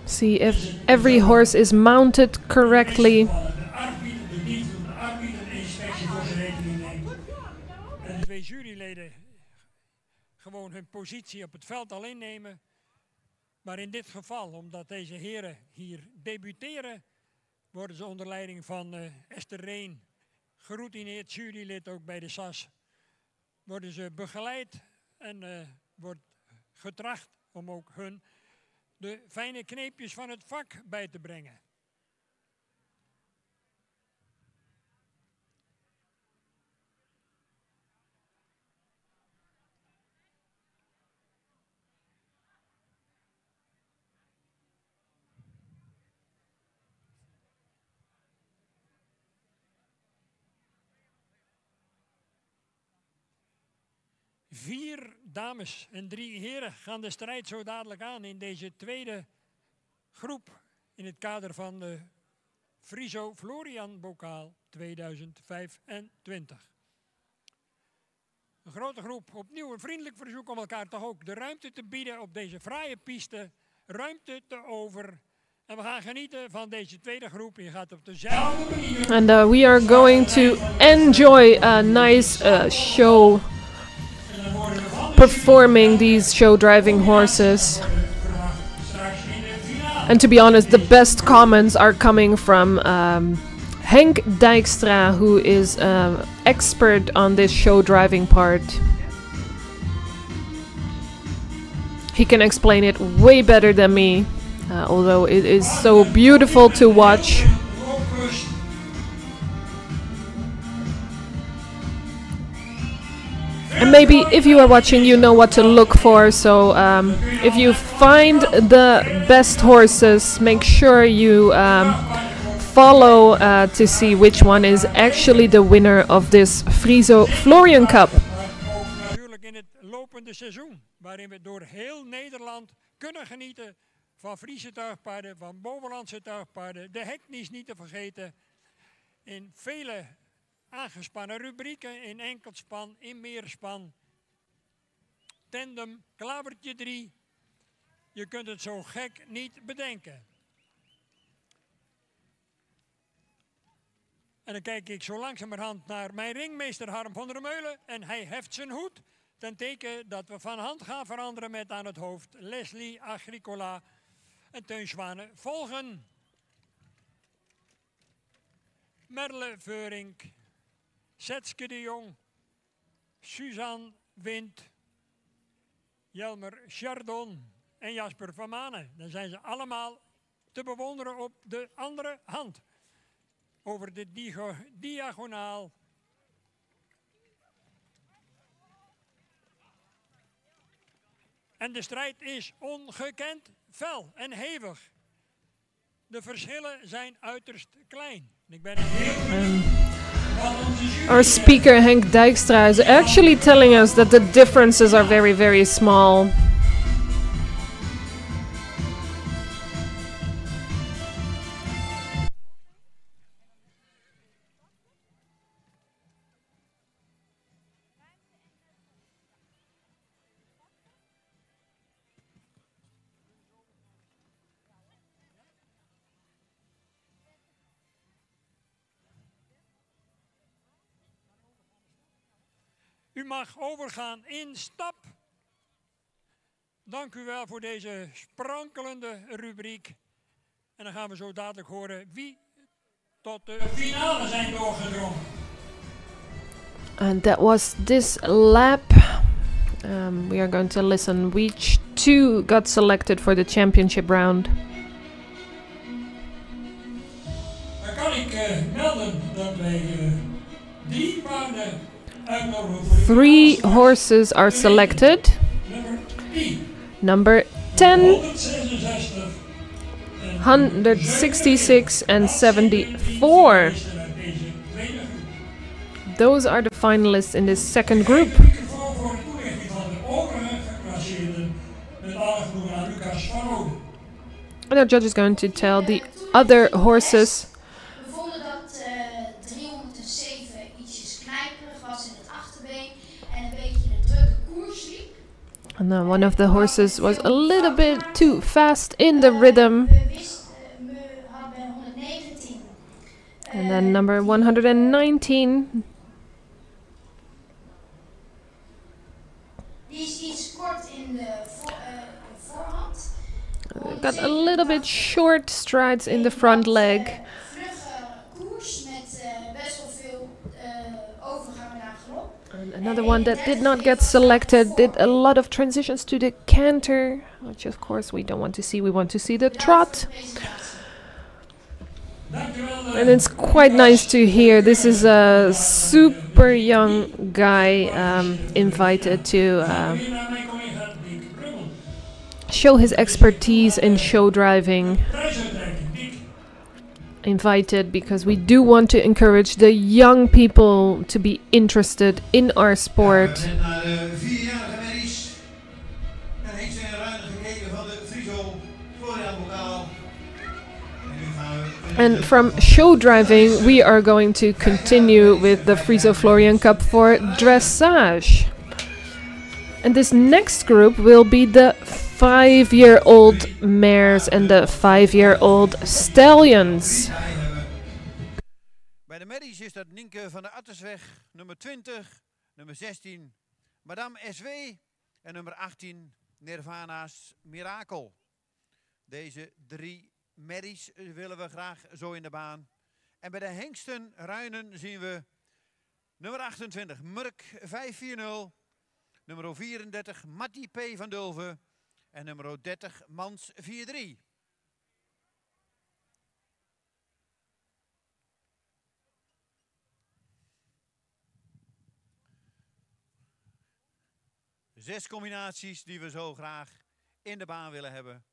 S3: See if every horse is mounted correctly.
S2: En de twee juryleden gewoon hun positie op het veld al innemen. Maar in dit geval, omdat deze heren hier debuteren, worden ze onder leiding van Esther Reen, geroutineerd jurylid ook bij de SAS, worden ze begeleid en wordt getracht om ook hun de fijne kneepjes van het vak bij te brengen. Vier dames en 3 heren gaan de strijd zo dadelijk aan in deze tweede groep in het kader van de Friso Florian Bokaal 2025. Een grote groep, opnieuw een vriendelijk verzoek om elkaar toch ook de ruimte te bieden op deze fraaie piste, ruimte te over. En we gaan genieten van deze tweede groep. Je gaat op dezelfde manier.
S3: And we are going to enjoy a nice show. Performing these show driving horses. And to be honest, the best comments are coming from Henk Dijkstra, who is expert on this show driving part. He can explain it way better than me, although it is so beautiful to watch. And maybe if you are watching, you know what to look for. So if you find the best horses, make sure you follow to see which one is actually the winner of this Friso Florian Cup.
S2: Natuurlijk in het lopende seizoen, waarin we door heel Nederland kunnen genieten van Friese tuigpaarden, van bovenlandse tuigpaarden, de heknies niet te vergeten, in vele aangespannen rubrieken, in enkelspan, in meerspan, tandem, klavertje 3. Je kunt het zo gek niet bedenken. En dan kijk ik zo langzamerhand naar mijn ringmeester Harm van der Meulen en hij heft zijn hoed ten teken dat we van hand gaan veranderen met aan het hoofd Leslie Agricola en Teun Zwane volgen. Merle Veurink, Setske de Jong, Suzanne Wind, Jelmer Chardon en Jasper van Manen. Dan zijn ze allemaal te bewonderen op de andere hand. Over de diagonaal. En de strijd is ongekend fel en hevig. De verschillen zijn uiterst klein. Ik ben
S3: Our speaker Henk Dijkstra is actually telling us that the differences are very, very small.
S2: U mag overgaan in stap. Dank u wel voor deze sprankelende rubriek. En dan gaan we zo dadelijk horen wie tot de finale zijn doorgedrongen.
S3: And that was this lap. We are going to listen which two got selected for the championship round.
S2: Dan kan ik melden dat wij 3 paarden.
S3: 3 horses are selected. Number 10, 166 and 74. Those are the finalists in this second group. And our judge is going to tell the other horses. And then one of the horses was a little bit too fast in the rhythm. And then number 119. Got a little bit short strides in the front leg. And another one that did not get selected did a lot of transitions to the canter, which of course we don't want to see. We want to see the trot. And it's quite nice to hear. This is a super young guy invited to show his expertise in show driving. Invited because we do want to encourage the young people to be interested in our sport. And from show driving, we are going to continue with the Friso Florian Cup for dressage. And this next group will be the 5-year-old mares and the 5-year-old stallions.
S1: Bij de merries is dat Nienke van der Attersweg, nummer 20, nummer 16, Madame SW en nummer 18, Nirvana's Mirakel. Deze 3 merries willen we graag zo in de baan. En bij de hengsten ruinen zien we nummer 28, Murk 540, nummer 34, Mattie P. van Dulven en nummer 30, Mans 43. Zes combinaties die we zo graag in de baan willen hebben.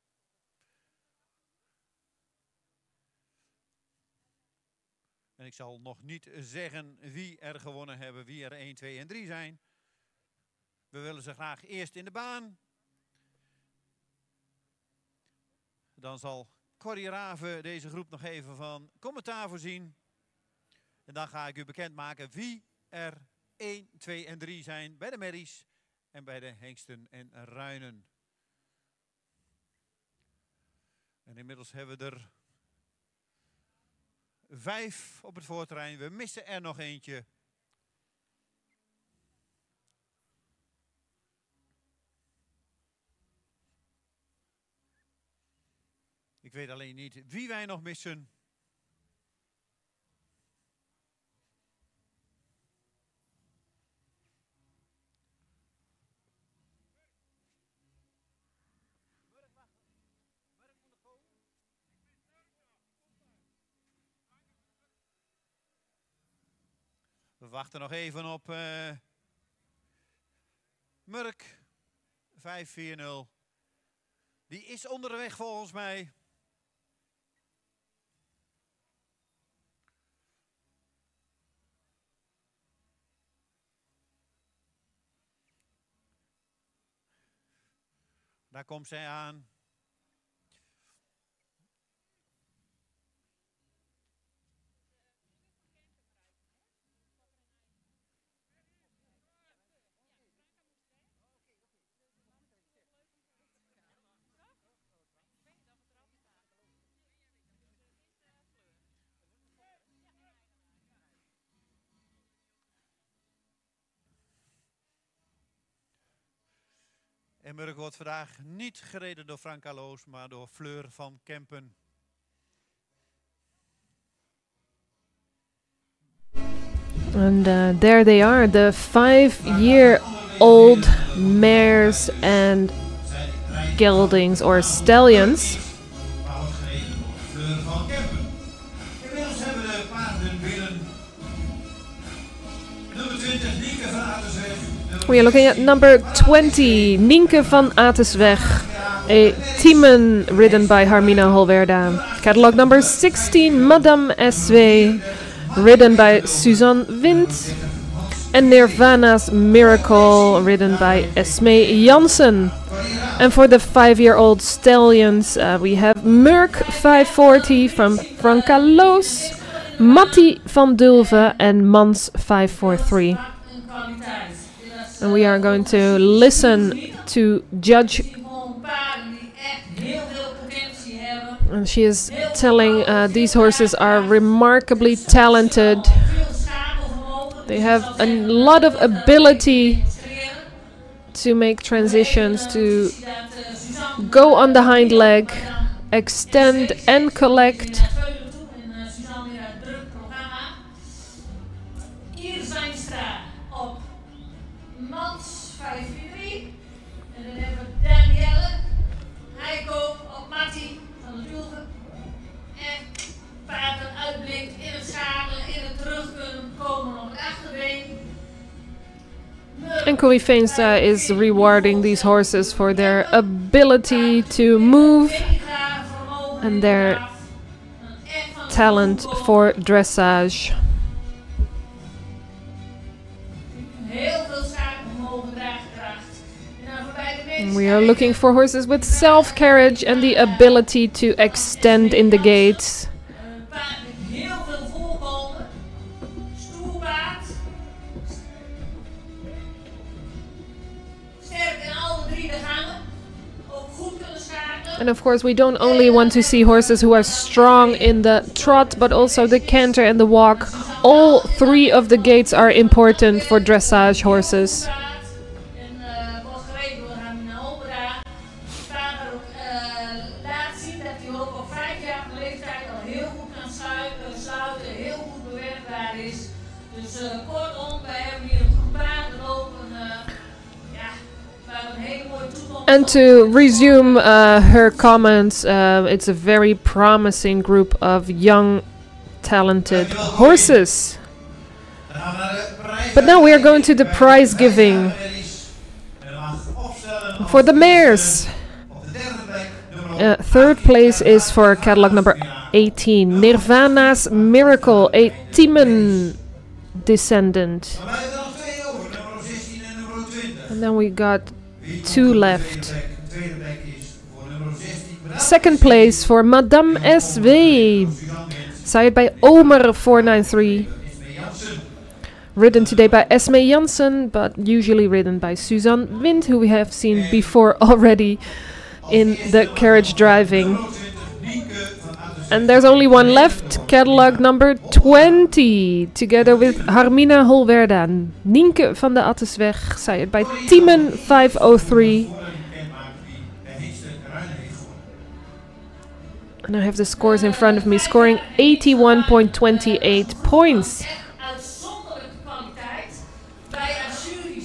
S1: En ik zal nog niet zeggen wie er gewonnen hebben, wie er 1, 2 en 3 zijn. We willen ze graag eerst in de baan. Dan zal Corrie Raven deze groep nog even van commentaar voorzien. En dan ga ik u bekendmaken wie er 1, 2 en 3 zijn bij de merries en bij de hengsten en ruinen. En inmiddels hebben we er 5 op het voorterrein. We missen er nog eentje. Ik weet alleen niet wie wij nog missen. We wachten nog even op Murk 540. Die is onderweg volgens mij. Daar komt zij aan. En Murk wordt vandaag niet gereden door Franka Loos, maar door Fleur van Kempen.
S3: And there they are, the 5-year-old mares and geldings or stallions. We are looking at number 20, Nienke van Atesweg, a Tiemen ridden by Harmina Holwerda. Catalog number 16, Madame SW, ridden by Suzanne Wind. And Nirvana's Miracle, ridden by Esme Jansen. And for the 5-year-old stallions, we have Murk 540 from Franka Loos, Matti van Dulve, and Mans 543. And we are going to listen to Judge. And she is telling these horses are remarkably talented. They have a lot of ability to make transitions, to go on the hind leg, extend and collect. And Corrie Veenstra is rewarding these horses for their ability to move and their talent for dressage. And we are looking for horses with self-carriage and the ability to extend in the gates. And of course, we don't only want to see horses who are strong in the trot, but also the canter and the walk. All 3 of the gaits are important for dressage horses. And to resume her comments, it's a very promising group of young, talented horses. But now we are going to the prize giving for the mares. 3rd place is for catalog number 18. Nirvana's Miracle, a Timon descendant. And then we got 2 left. Second place for Madame SV, sired by Omer493. Ridden today by Esme Janssen, but usually ridden by Suzanne Wind, who we have seen before already in the carriage driving. And there's only one left, catalog number 20, together with Harmina Holwerda, Nienke van de Attesweg, sired by Timon 503. And I have the scores in front of me, scoring 81.28 points.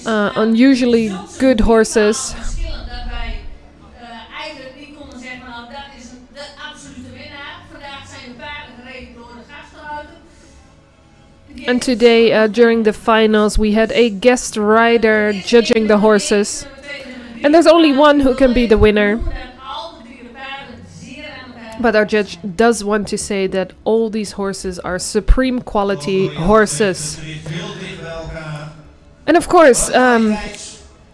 S3: Unusually good horses. And today, during the finals, we had a guest rider judging the horses. And there's only one who can be the winner. But our judge does want to say that all these horses are supreme quality horses. And of course,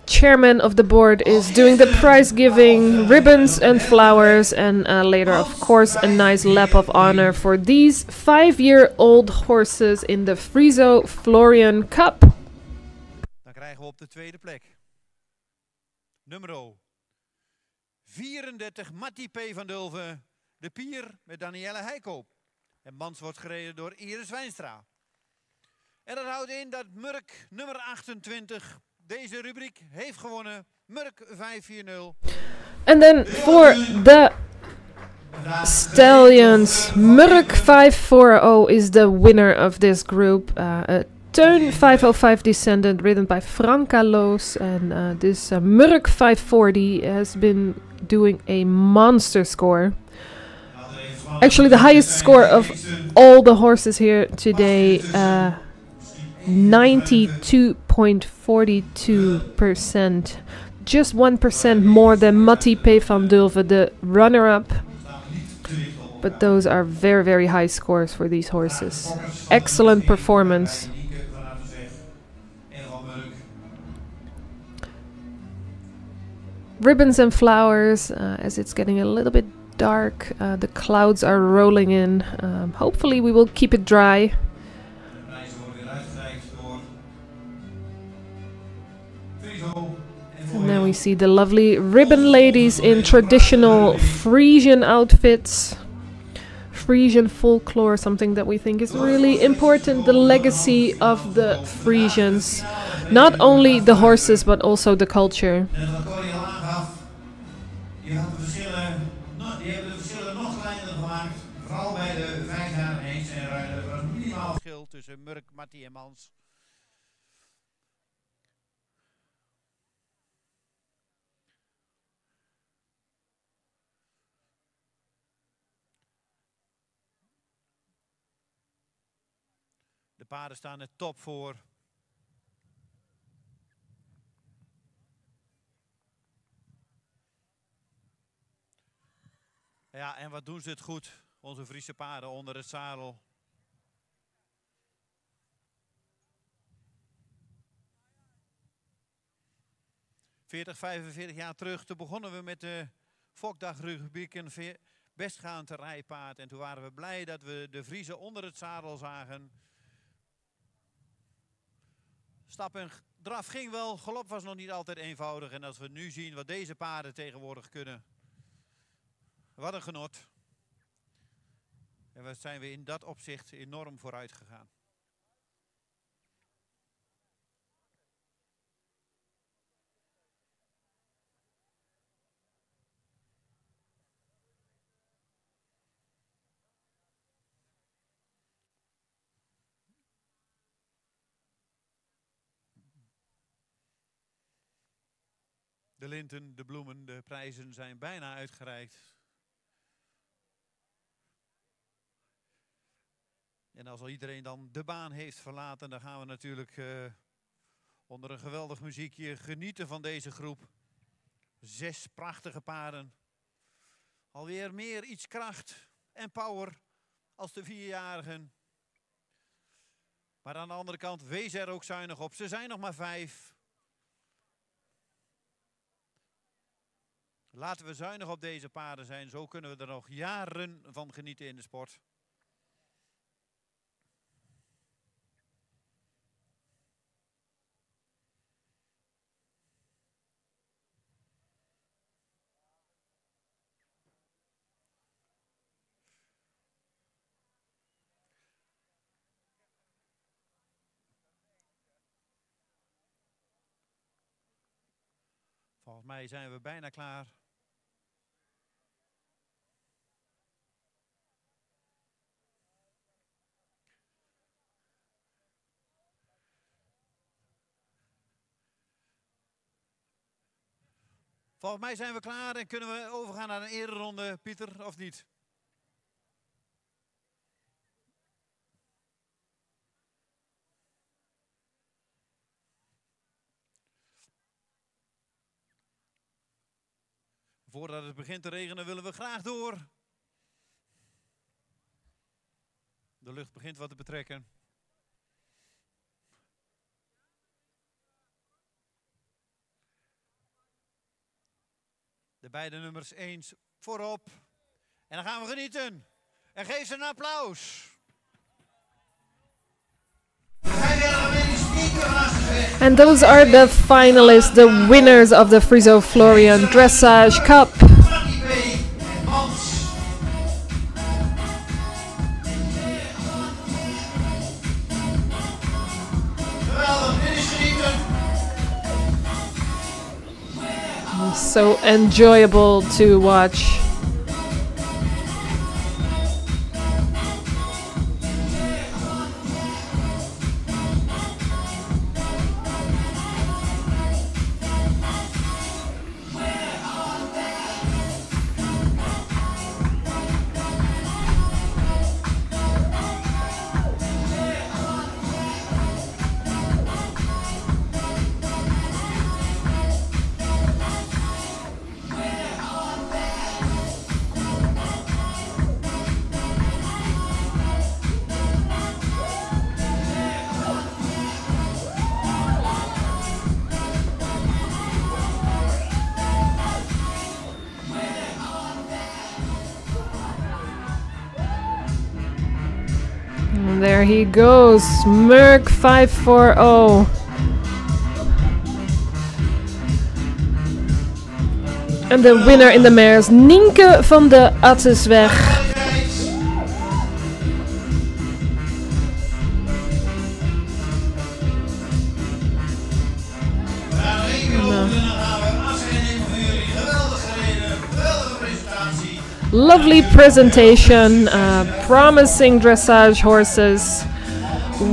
S3: chairman of the board is doing the prize giving, ribbons and flowers, and later, of course, a nice lap of honor for these 5-year-old horses in the Friso Florian Cup.
S1: Dan krijgen we op de tweede plek nummer 34 Matti P. van Dulven, de Pier met Danielle Heikoop. En Mans wordt gereden door Iris Wijnstra. En dat houdt in dat Murk nummer 28 deze rubriek heeft gewonnen. Murk 540.
S3: And then for the Stallions, Murk 540 is the winner of this group. A Teun 505 descendant ridden by Franka Loos. And this Murk 540 has been doing a monster score. Actually, the highest score of all the horses here today, 92.42%. Just 1% more than Matti P. van Dulven, the runner-up. But those are very, very high scores for these horses. Excellent performance. Ribbons and flowers, as it's getting a little bit dark. The clouds are rolling in. Hopefully we will keep it dry. And then we see the lovely ribbon ladies in traditional Frisian outfits. Frisian folklore, something that we think is really important. The legacy of the Frisians. Not only the horses, but also the culture.
S1: Die hebben de verschillen nog kleiner gemaakt. Vooral bij de 5 jaar eens en ruilen. Er was minimaal verschil tussen Murk, Matti en Mans. De paarden staan er top voor. Ja, en wat doen ze het goed, onze Friese paarden onder het zadel. ...40, 45 jaar terug, toen begonnen we met de Fokdagrubriek, een bestgaand rijpaard. En toen waren we blij dat we de Friese onder het zadel zagen. Stap en draf ging wel, galop was nog niet altijd eenvoudig. En als we nu zien wat deze paarden tegenwoordig kunnen... Wat een genot. En wat zijn we in dat opzicht enorm vooruit gegaan. De linten, de bloemen, de prijzen zijn bijna uitgereikt. En als al iedereen dan de baan heeft verlaten, dan gaan we natuurlijk onder een geweldig muziekje genieten van deze groep. 6 prachtige paarden. Alweer meer iets kracht en power als de 4-jarigen. Maar aan de andere kant, wees er ook zuinig op. Ze zijn nog maar 5. Laten we zuinig op deze paarden zijn. Zo kunnen we er nog jaren van genieten in de sport. Volgens mij zijn we bijna klaar. Volgens mij zijn we klaar en kunnen we overgaan naar een ereronde, Pieter, of niet? Voordat het begint te regenen willen we graag door. De lucht begint wat te betrekken. De beide nummers 1 voorop. En dan gaan we genieten. En geef ze een applaus.
S3: And those are the finalists, the winners of the Friso Florian Dressage Cup. So enjoyable to watch. And there he goes, Merck 540. And the winner in the mares, Nienke van de Attesweg. Lovely presentation, promising dressage horses.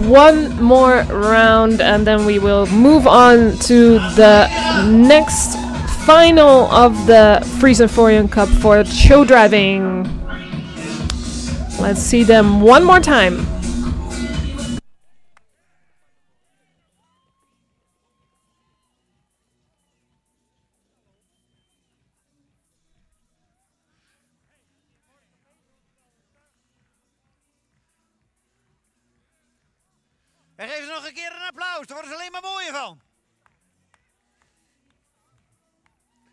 S3: One more round and then we will move on to the next final of the Friso Florian Cup for show driving. Let's see them one more time.
S1: En geef ze nog een keer een applaus, daar worden ze alleen maar mooier van.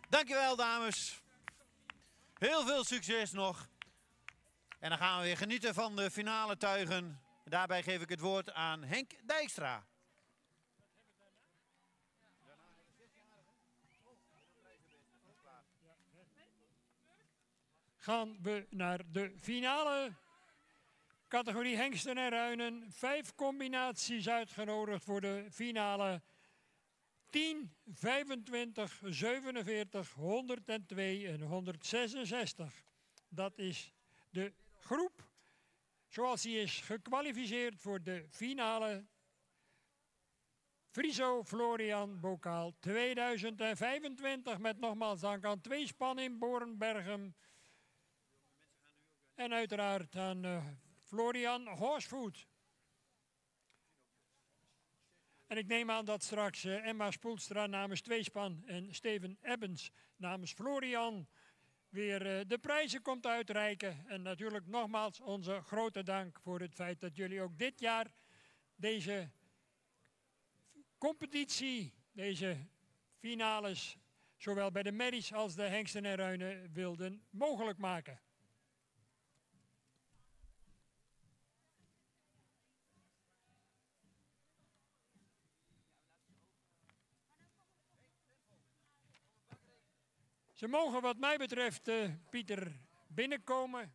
S1: Dankjewel dames. Heel veel succes nog. En dan gaan we weer genieten van de finale tuigen. Daarbij geef ik het woord aan Henk Dijkstra.
S2: Gaan we naar de finale. Categorie hengsten en ruinen. 5 combinaties uitgenodigd voor de finale. 10, 25, 47, 102 en 166. Dat is de groep zoals die is gekwalificeerd voor de finale Friso Florian Bokaal 2025. Met nogmaals dank aan Tweespan in Bornbergen. En uiteraard aan Florian Horsfoot. En ik neem aan dat straks Emma Spoelstra namens Tweespan en Steven Ebbens namens Florian weer de prijzen komt uitreiken. En natuurlijk nogmaals onze grote dank voor het feit dat jullie ook dit jaar deze competitie, deze finales, zowel bij de merries als de hengsten en ruinen wilden mogelijk maken. Ze mogen wat mij betreft, Pieter, binnenkomen.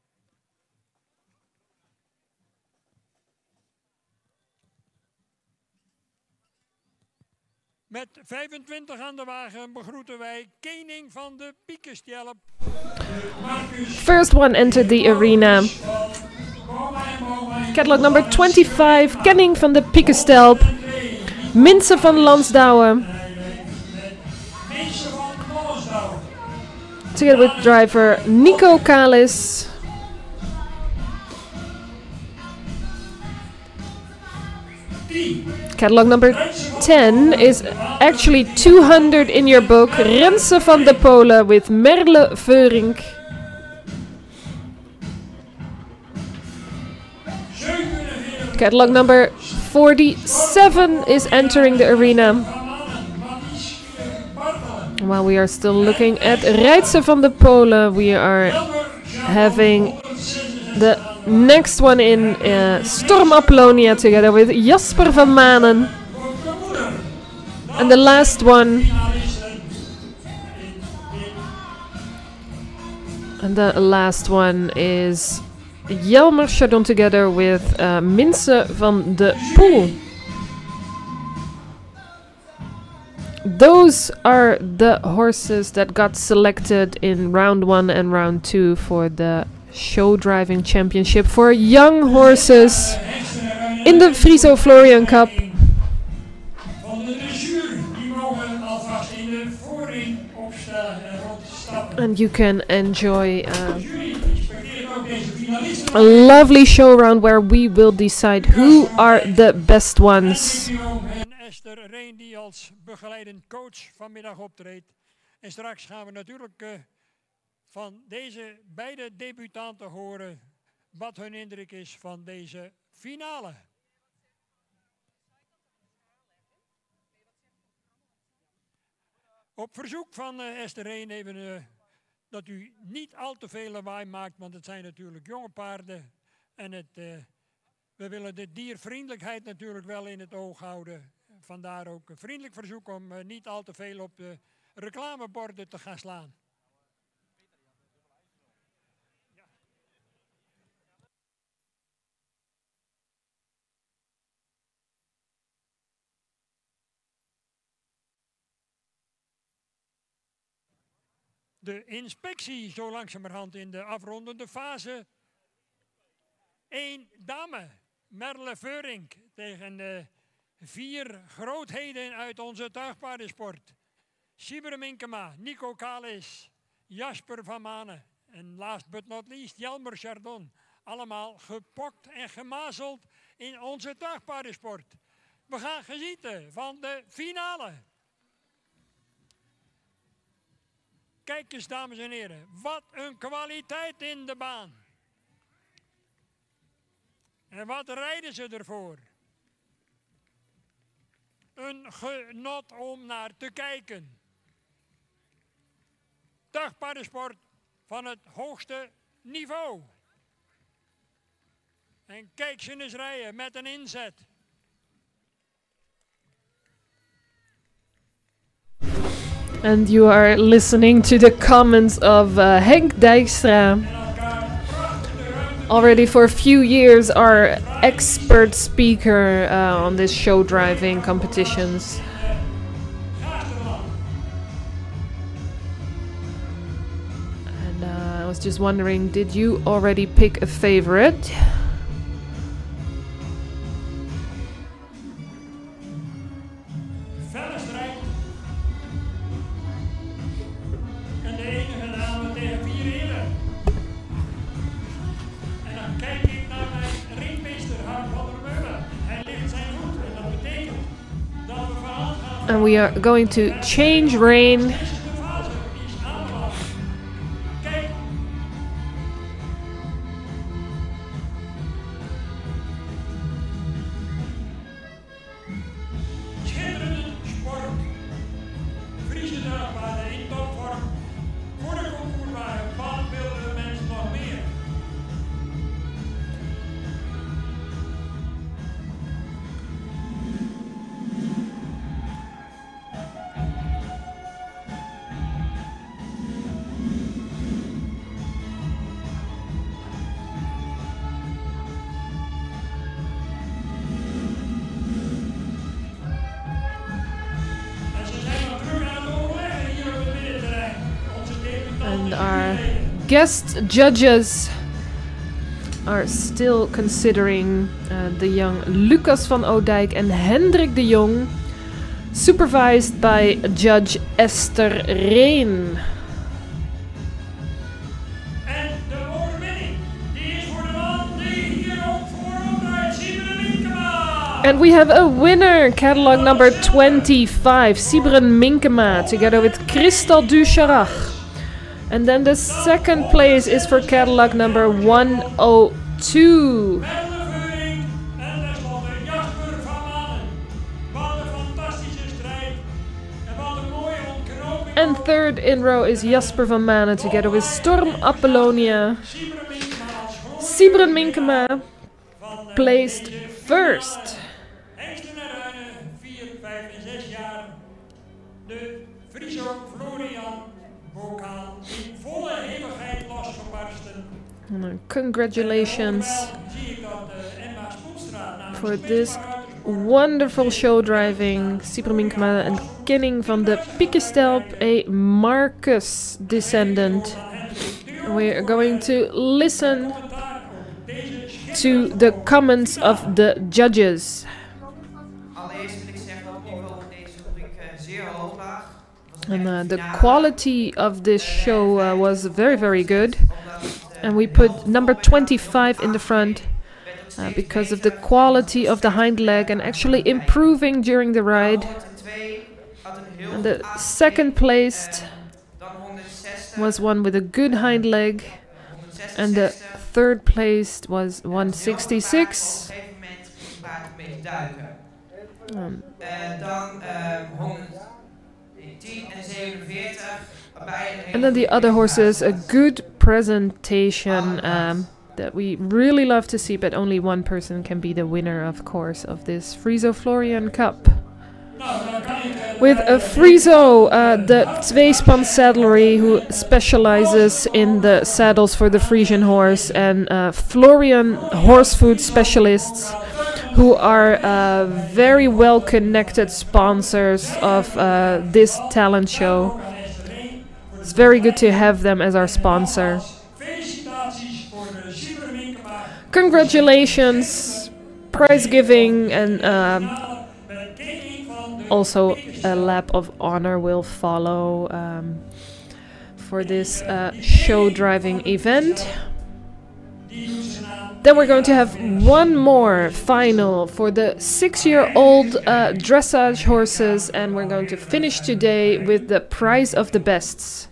S2: Met 25 aan de wagen begroeten wij Kening van de Piekenstelp.
S3: First one entered the arena. Catalog number 25, Kenning van de Piekenstelp. Minse van Lansdouwen. Together with driver Nico Kalis. Catalog number 10 is actually 200 in your book. Rense van de Polen with Merle Veurink. Catalog number 47 is entering the arena. While we are still looking at Reitse van de Polen, we are having the next one in Storm Apollonia together with Jasper van Manen. And the last one. And the last one is Jelmer Chardon together with Minse van de Poel. Those are the horses that got selected in round 1 and round 2 for the show driving championship for young horses in the Friso Florian Cup. And you can enjoy a lovely show round where we will decide who are the best ones.
S2: Esther Reen die als begeleidend coach vanmiddag optreedt. En straks gaan we natuurlijk van deze beide debutanten horen wat hun indruk is van deze finale. Op verzoek van Esther Reen even dat u niet al te veel lawaai maakt, want het zijn natuurlijk jonge paarden. En we willen de diervriendelijkheid natuurlijk wel in het oog houden. Vandaar ook een vriendelijk verzoek om niet al te veel op de reclameborden te gaan slaan. De inspectie zo langzamerhand in de afrondende fase. 1 dame, Merle Veurink, tegen 4 grootheden uit onze tuigpaardensport. Sibere Minkema, Nico Kalis, Jasper van Manen en last but not least Jelmer Chardon. Allemaal gepokt en gemazeld in onze tuigpaardensport. We gaan genieten van de finale. Kijk eens, dames en heren, wat een kwaliteit in de baan. En wat rijden ze ervoor? Een genot om naar te kijken. Tuigpaardensport van het hoogste niveau. En kijk ze eens rijden met een inzet.
S3: And you are listening to the comments of Henk Dijkstra. Already for a few years our expert speaker on this show driving competitions. And I was just wondering, did you already pick a favorite? And we are going to change rein.
S2: Kijk
S3: And our guest judges are still considering the young Lucas van Oudijk and Hendrik de Jong, supervised by Judge Esther Reen.
S2: En de overwinning, die is voor de man die hier ook voorop rijdt, Sibren Minkema.
S3: And we have a winner, catalog number 25, Sibren Minkema, together with Christel Ducharach. And then the second place is for catalog number 102. And third in row is Jasper van Manen together with Storm Apollonia. Sibren Minkema placed first. Congratulations for this wonderful show driving, Sibren Minkema and Kenning van de Piekestelp, a Marcus descendant. We're going to listen to the comments of the judges. And the quality of this show was very, very good. And we put number 25 in the front because of the quality of the hind leg and actually improving during the ride. And the second placed was one with a good hind leg. And the third placed was 166. And then the other horses, a good presentation that we really love to see, but only one person can be the winner, of course, of this Friso Florian Cup. With a Friso, the Tweespan Saddlery, who specializes in the saddles for the Frisian horse, and Florian Horse Food Specialists, who are very well connected sponsors of this talent show. It's very good to have them as our sponsor. Congratulations, prize giving, and also a lap of honor will follow for this show driving event. Then we're going to have one more final for the 6-year-old dressage horses, and we're going to finish today with the prize of the bests.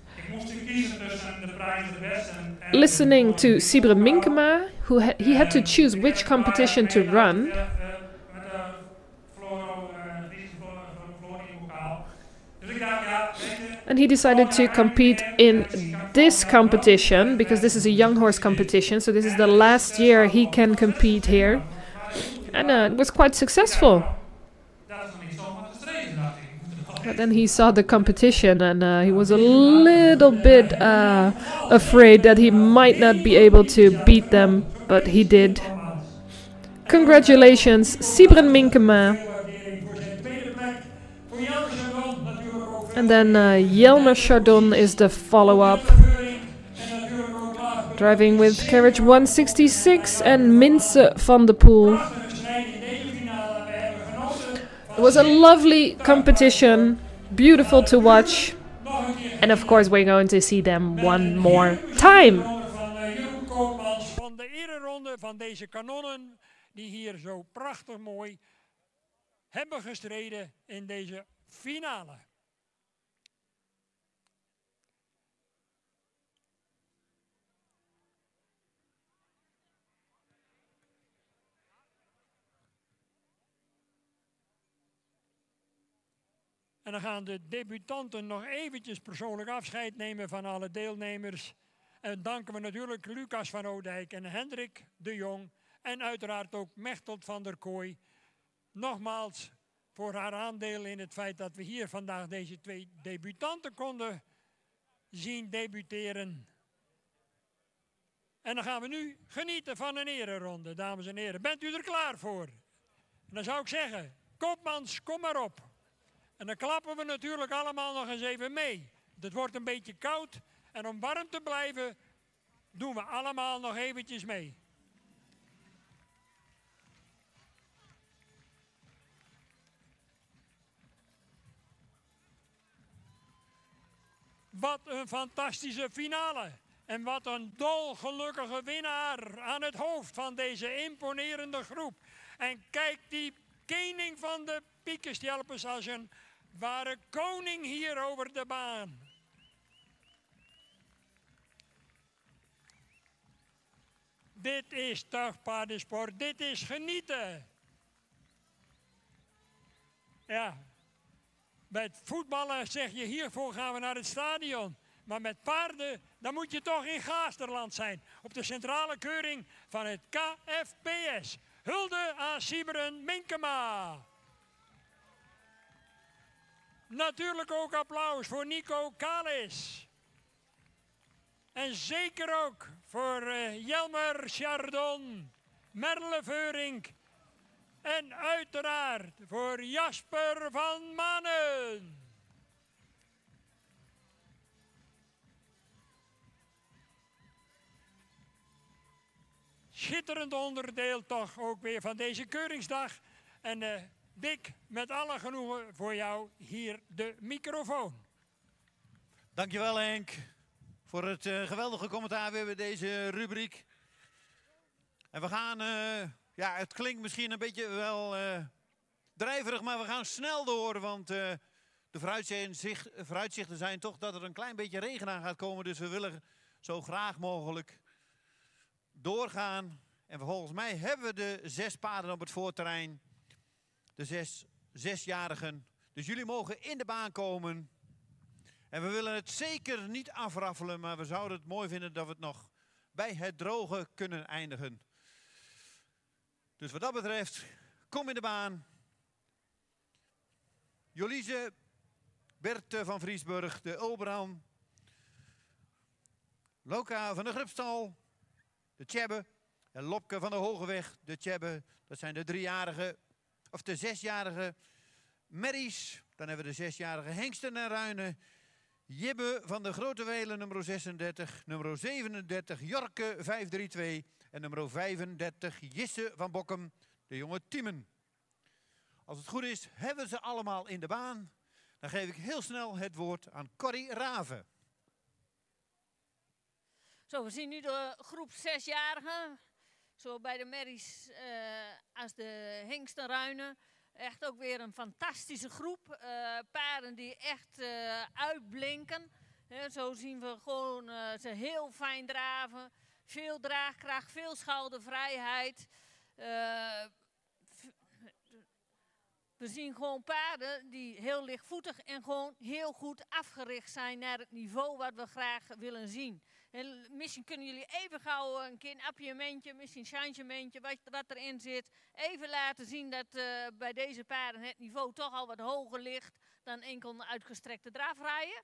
S3: Listening to Sibren Minkema, who he had to choose which competition to run. And he decided to compete in this competition because this is a young horse competition, so this is the last year he can compete here. And it was quite successful. But then he saw the competition and he was a little bit afraid that he might not be able to beat them, but he did. Congratulations, Sibren Minkema. And then Jelmer Chardon is the follow-up. Driving with carriage 166 and Mince van de Poel. It was a lovely competition, beautiful to watch. And of course we're going to see them one more time.
S2: Van de ereronde van deze kanonnen die hier zo prachtig mooi hebben gestreden in deze finale. En dan gaan de debutanten nog eventjes persoonlijk afscheid nemen van alle deelnemers. En danken we natuurlijk Lucas van Oudijk en Hendrik de Jong. En uiteraard ook Mechtelt van der Kooi. Nogmaals voor haar aandeel in het feit dat we hier vandaag deze twee debutanten konden zien debuteren. En dan gaan we nu genieten van een ereronde, dames en heren. Bent u er klaar voor? En dan zou ik zeggen, Koopmans, kom maar op. En dan klappen we natuurlijk allemaal nog eens even mee. Het wordt een beetje koud En om warm te blijven doen we allemaal nog eventjes mee. Wat een fantastische finale. En wat een dolgelukkige winnaar aan het hoofd van deze imponerende groep. En kijk die koning van de piekenstelpers als een ware koning hier over de baan. Dit is toch paardensport, dit is genieten. Ja, bij het voetballen zeg je hiervoor gaan we naar het stadion. Maar met paarden, dan moet je toch in Gaasterland zijn. Op de centrale keuring van het KFPS. Hulde aan Sieberen Minkema. Natuurlijk ook applaus voor Nico Kalis. En zeker ook voor Jelmer Chardon, Merle Veurink en uiteraard voor Jasper van Manen. Schitterend onderdeel toch ook weer van deze keuringsdag. En Dick, met alle genoegen voor jou hier de microfoon.
S1: Dankjewel Henk voor het geweldige commentaar weer bij deze rubriek. En we gaan, ja het klinkt misschien een beetje wel drijverig, maar we gaan snel door. Want de vooruitzichten zijn toch dat er een klein beetje regen aan gaat komen. Dus we willen zo graag mogelijk doorgaan. En volgens mij hebben we de 6 paarden op het voorterrein. De 6-jarigen. Dus jullie mogen in de baan komen. En we willen het zeker niet afraffelen, maar we zouden het mooi vinden dat we het nog bij het droge kunnen eindigen. Dus wat dat betreft, kom in de baan. Jolise, Bert van Vriesburg, de Ulbran, Loka van de Grubstal, de Tjebbe en Lopke van de Hogeweg, de Tjebbe. Dat zijn de 3-jarige, of de 6-jarige merries. Dan hebben we de 6-jarige Hengsten en Ruinen. Jibbe van de Grote Welen, nummer 36. Nummer 37, Jorke 532. En nummer 35, Jisse van Bokkum, de jonge Tiemen. Als het goed is, hebben ze allemaal in de baan. Dan geef ik heel snel het woord aan Corrie Raven.
S6: Zo, we zien nu de groep 6-jarigen. Zo bij de merries als de Hengstenruinen. Echt ook weer een fantastische groep. Paarden die echt uitblinken. Zo zien we gewoon ze heel fijn draven. Veel draagkracht, veel schoudervrijheid. We zien gewoon paarden die heel lichtvoetig en gewoon heel goed afgericht zijn naar het niveau wat we graag willen zien. En misschien kunnen jullie even gauw een keer een appiëmentje, misschien een changementje, wat erin zit. Even laten zien dat bij deze paarden het niveau toch al wat hoger ligt dan enkel uitgestrekte drafrijen.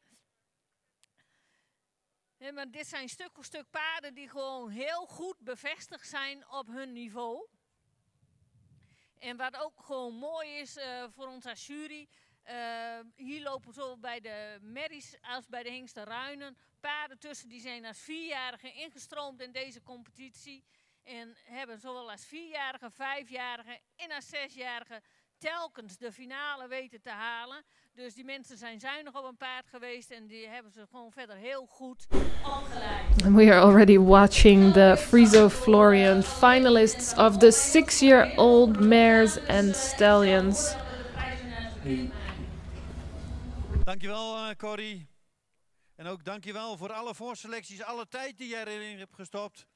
S6: Ja, maar dit zijn stuk voor stuk paarden die gewoon heel goed bevestigd zijn op hun niveau. En wat ook gewoon mooi is voor ons als jury, hier lopen zowel bij de merries als bij de Hengstenruinen paarden tussen die zijn als 4-jarigen ingestroomd in deze competitie. En hebben zowel als 4-jarigen, 5-jarigen en als 6-jarigen telkens de finale weten te halen. Dus die mensen zijn zuinig op een paard geweest en die hebben ze gewoon verder heel goed opgeleid.
S3: We are already watching the Friso Florian finalists of the 6-year-old mares and stallions.
S1: Dankjewel Corrie. En ook dankjewel voor alle voorselecties, alle tijd die jij erin hebt gestopt.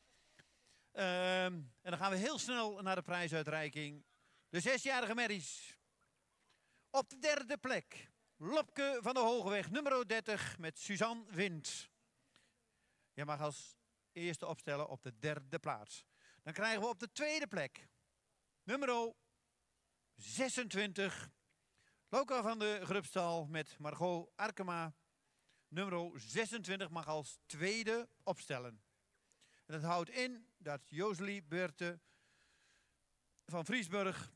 S1: En dan gaan we heel snel naar de prijsuitreiking. De 6-jarige merries. Op de 3e plek. Lopke van de Hogeweg, nummer 30 met Suzanne Wind. Jij mag als eerste opstellen op de 3e plaats. Dan krijgen we op de 2e plek. Nummer 26. Loka van de Grubstal met Margot Arkema. Nummer 26 mag als tweede opstellen. En dat houdt in dat Joselie Beurte van Vriesburg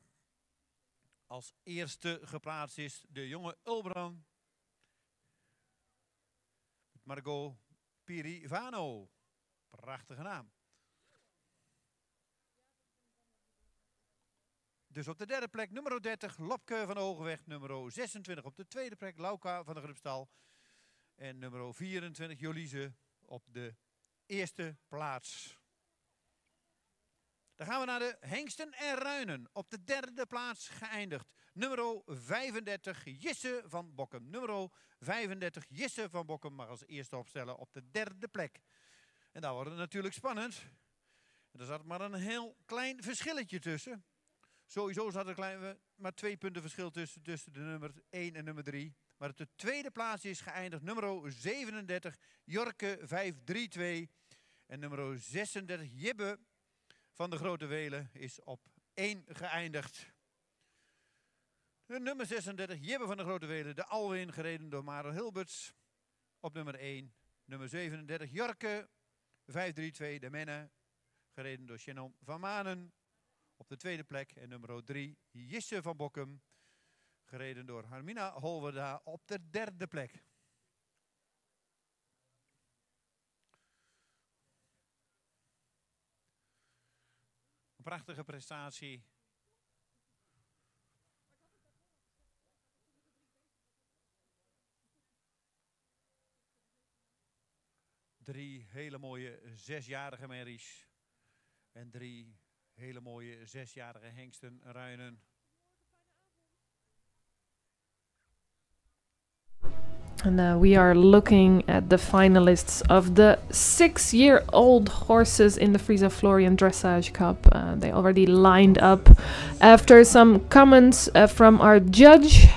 S1: als eerste geplaatst is. De jonge Ulbran. Margot Pirivano. Prachtige naam. Dus op de derde plek nummer 30 Lopke van de Hogeweg. Nummer 26 op de tweede plek Lauka van de Grubstal. En nummer 24 Joliese op de eerste plaats. Dan gaan we naar de hengsten en ruinen. Op de derde plaats geëindigd. Nummer 35 Jisse van Bokkum. Nummer 35 Jisse van Bokkum mag als eerste opstellen op de derde plek. En daar wordt het natuurlijk spannend. Er zat maar een heel klein verschilletje tussen. Sowieso zat er maar 2 punten verschil tussen de nummer 1 en nummer 3. Maar op de tweede plaats is geëindigd nummer 37 Jorke 532. En nummer 36 Jibbe van de Grote Welen is op 1 geëindigd. De nummer 36 Jibbe van de Grote Welen, de Alwin, gereden door Marel Hilberts op nummer 1. Nummer 37 Jorke 532, de Menne, gereden door Shannon van Manen op de tweede plek. En nummer 3 Jisse van Bokkum, gereden door Harmina Holverda op de derde plek. Een prachtige prestatie. Drie hele mooie 6-jarige merries. En 3 hele mooie 6-jarige hengsten ruinen.
S3: And we are looking at the finalists of the 6-year-old horses in the Friesa Florian Dressage Cup. They already lined up after some comments from our judge.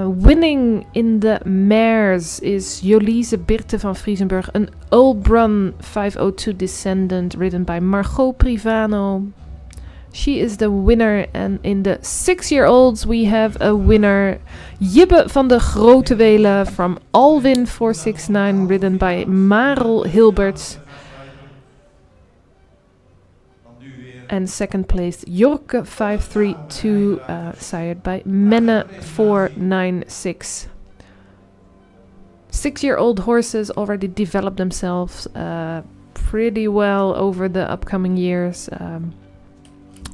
S3: Winning in the mares is Joliese Birte van Friesenburg, an Ulbrun 502 descendant ridden by Margot Privano. She is the winner, and in the 6-year-olds we have a winner, Jibbe van de Grote Welen from Alwin 469, ridden by Marel Hilberts. And second place, Jorke 532, sired by Menne 496. 6-year-old horses already developed themselves pretty well over the upcoming years.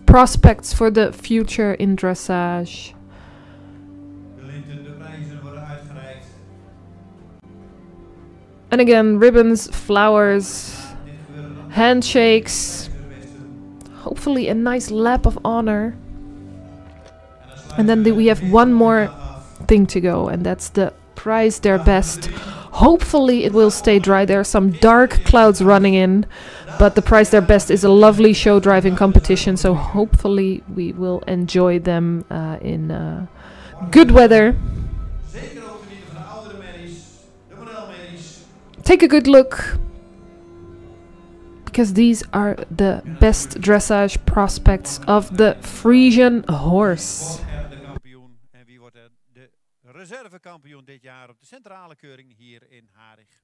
S3: Prospects for the future in dressage. And again, ribbons, flowers, handshakes. Hopefully a nice lap of honor. And then we have one more thing to go, and that's the prize their best. Hopefully it will stay dry. There are some dark clouds running in, but the prize their best is a lovely show driving competition, so hopefully we will enjoy them in good weather. Take a good look, because these are the best dressage prospects of the Frisian horse.
S1: En wie wordt er de reservekampioen dit jaar op de centrale keuring hier in Harig?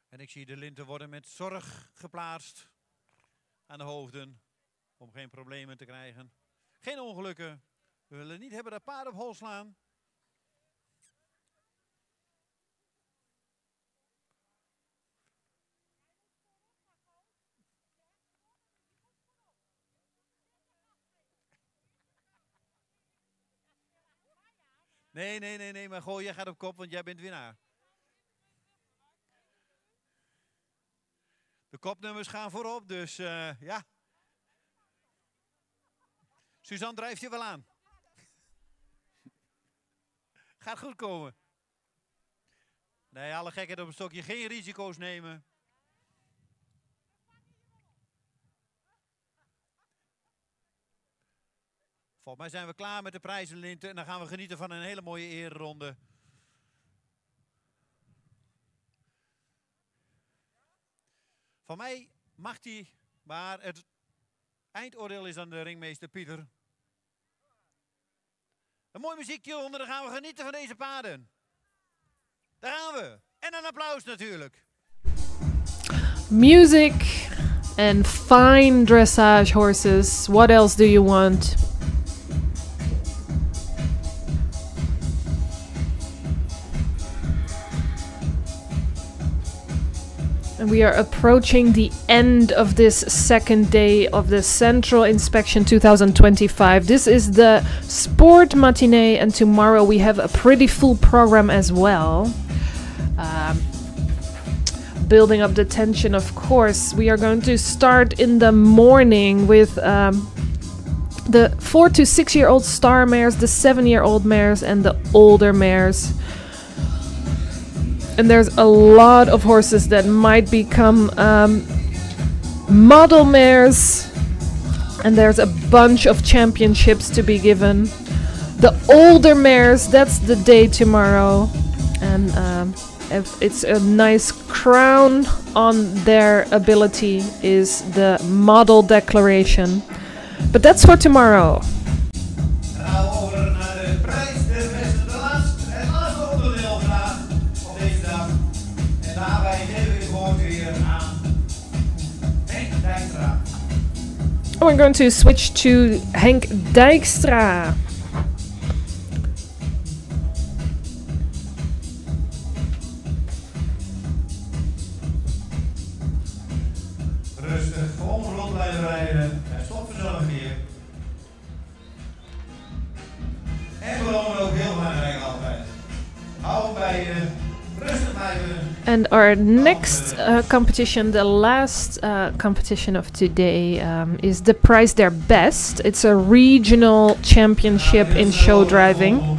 S1: En ik zie de linten worden met zorg geplaatst aan de hoofden om geen problemen te krijgen. Geen ongelukken. We willen niet hebben dat paarden op hol slaan. Nee, maar gooi, jij gaat op kop, want jij bent winnaar. De kopnummers gaan voorop, dus ja. Suzanne drijft je wel aan. Gaat goed komen. Nee, alle gekheid op een stokje. Geen risico's nemen. Volgens mij zijn we klaar met de prijzenlinten. En dan gaan we genieten van een hele mooie ereronde. Van mij mag hij, maar het eindoordeel is aan de ringmeester Pieter. Een mooi muziekje onder, dan gaan we genieten van deze paarden. Daar gaan we. En een applaus natuurlijk.
S3: Music and fine dressage horses. What else do you want? And we are approaching the end of this second day of the Central Inspection 2025. This is the sport matinee, and tomorrow we have a pretty full program as well. Building up the tension, of course. We are going to start in the morning with the 4 to 6 year old star mares, the 7-year-old mares, and the older mares. And there's a lot of horses that might become model mares. And there's a bunch of championships to be given. The older mares, that's the day tomorrow. And if it's a nice crown on their ability is the model declaration. But that's for tomorrow. We're going to switch to Henk Dijkstra.
S1: Rustig, gewoon rond blijven rijden. En stop vanzelf hier. En belonen ook heel belangrijk altijd. Hou bij je. Rustig blijven.
S3: And our next competition, the last competition of today, is the Prize Their Best. It's a regional championship in show driving.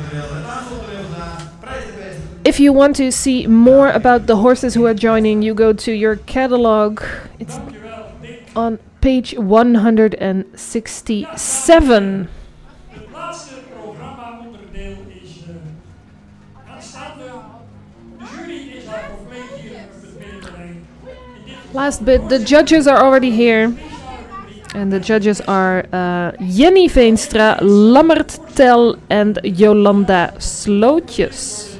S3: If you want to see more about the horses who are joining, you go to your catalog. It's on page 167. Last bit, the judges are already here. And the judges are Jenny Veenstra, Lammert Tel, and Jolanda Slootjes.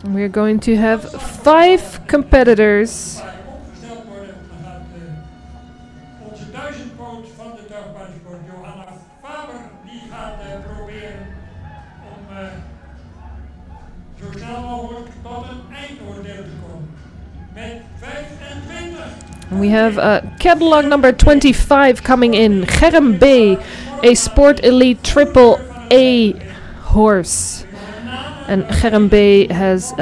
S3: We're going to have 5 competitors. We have catalog number 25 coming in. Germ B, a Sport Elite Triple A horse. And Germ B has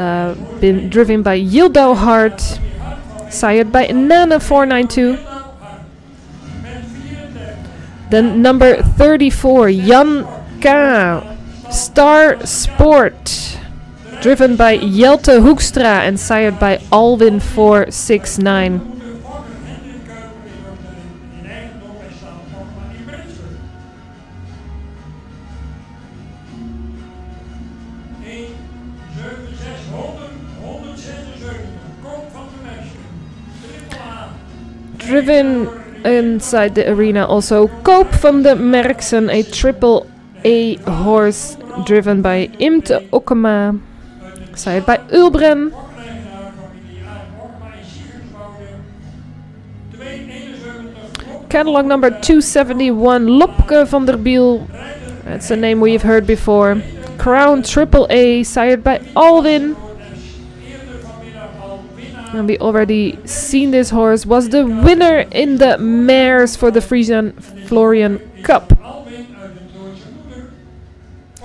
S3: been driven by Yildo Hart, sired by Nana 492. Then number 34, Jan K, Star Sport, driven by Jelte Hoekstra and sired by Alwin 469. Driven inside the arena also Koop van de Merksen, a Triple A horse driven by Imte Okkema, sired by Ulbren. Catalog number 271, Lopke van der Biel, that's a name we've heard before. Crown Triple A, sired by Alwin. And we already seen this horse, was the winner in the mares for the Frisian Florian Cup.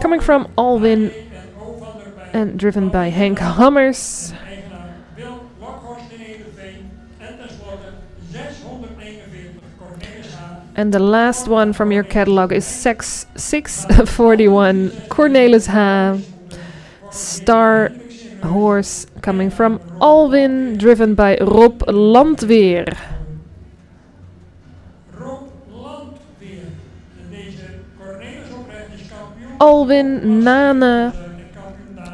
S3: Coming from Alwin and driven by Henk Hammers. And the last one from your catalog is 641 Cornelis H. Star horse coming from Alwin, driven by Rob Landweer. Alwin, Nana,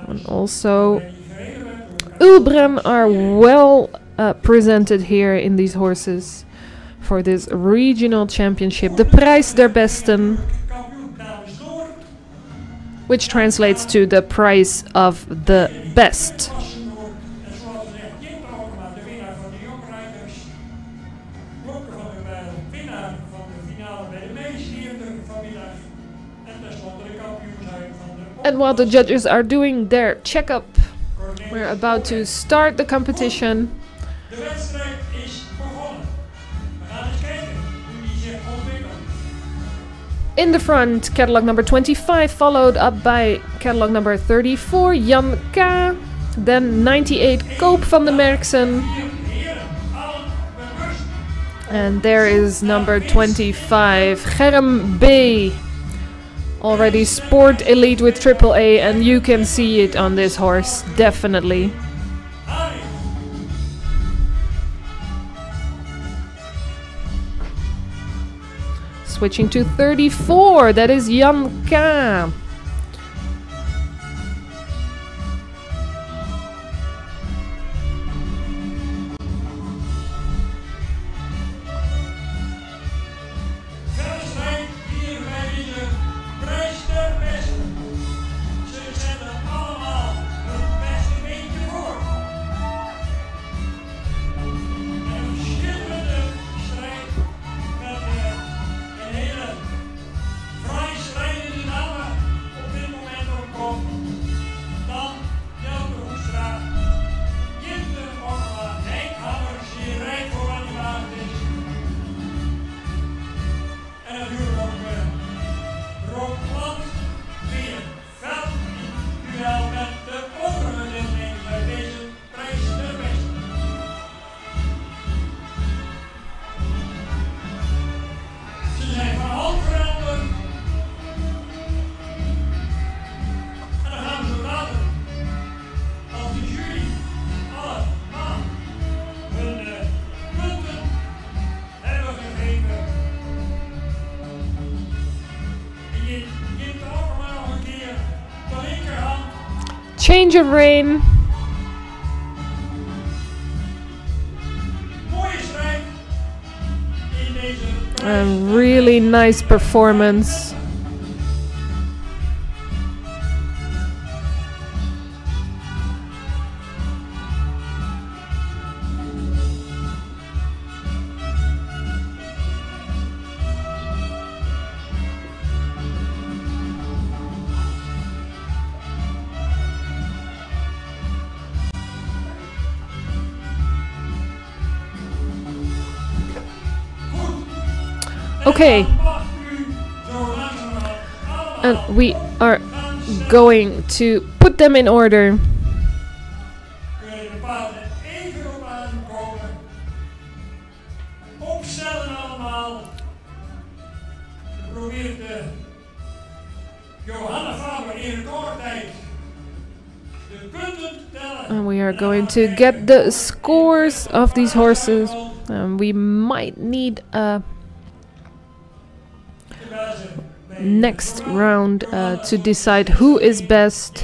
S3: and also Ulbren are well presented here in these horses for this regional championship. De Prijs der Besten, which translates to the price of the best. And while the judges are doing their checkup, we're about to start the competition. In the front, catalog number 25, followed up by catalog number 34, Jan K. Then 98, Koop van de Merksen. And there is number 25, Germ B. Already sport elite with AAA, and you can see it on this horse, definitely. Switching to 34, that is Jan K. Change of rein. A really nice performance. Okay, and we are going to put them in order. And we are going to get the scores of these horses. We might need a next round to decide who is best.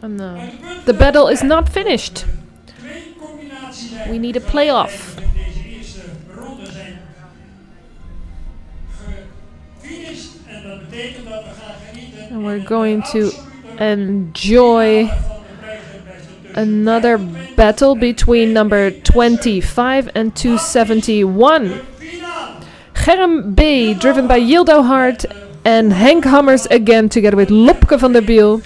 S3: No. The battle is not finished. We need a playoff. And we're going to enjoy another battle between number 25 and 271. Germ B, driven by Yildo Hart, and Henk Hammers again together with Lopke van der Biel.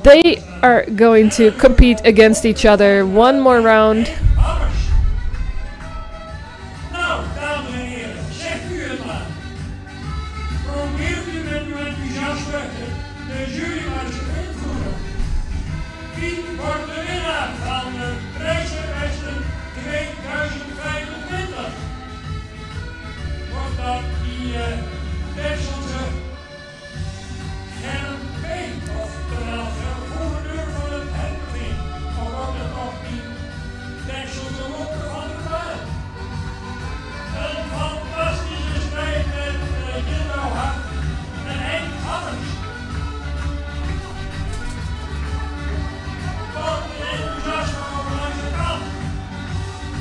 S3: They are going to compete against each other. One more round.
S2: de jury maar eens invloeden. Wie wordt de winnaar van de prijzenwedstrijd 2025? Wordt dat die Texelse Germ B, oftewel gouverneur van het Herpeveen? Of wordt het nog die Texelse Lopke van der Baan? Een fantastische strijd met Gildo Hart en Henk Hammers. Wat een enthousiasme over langs de kant.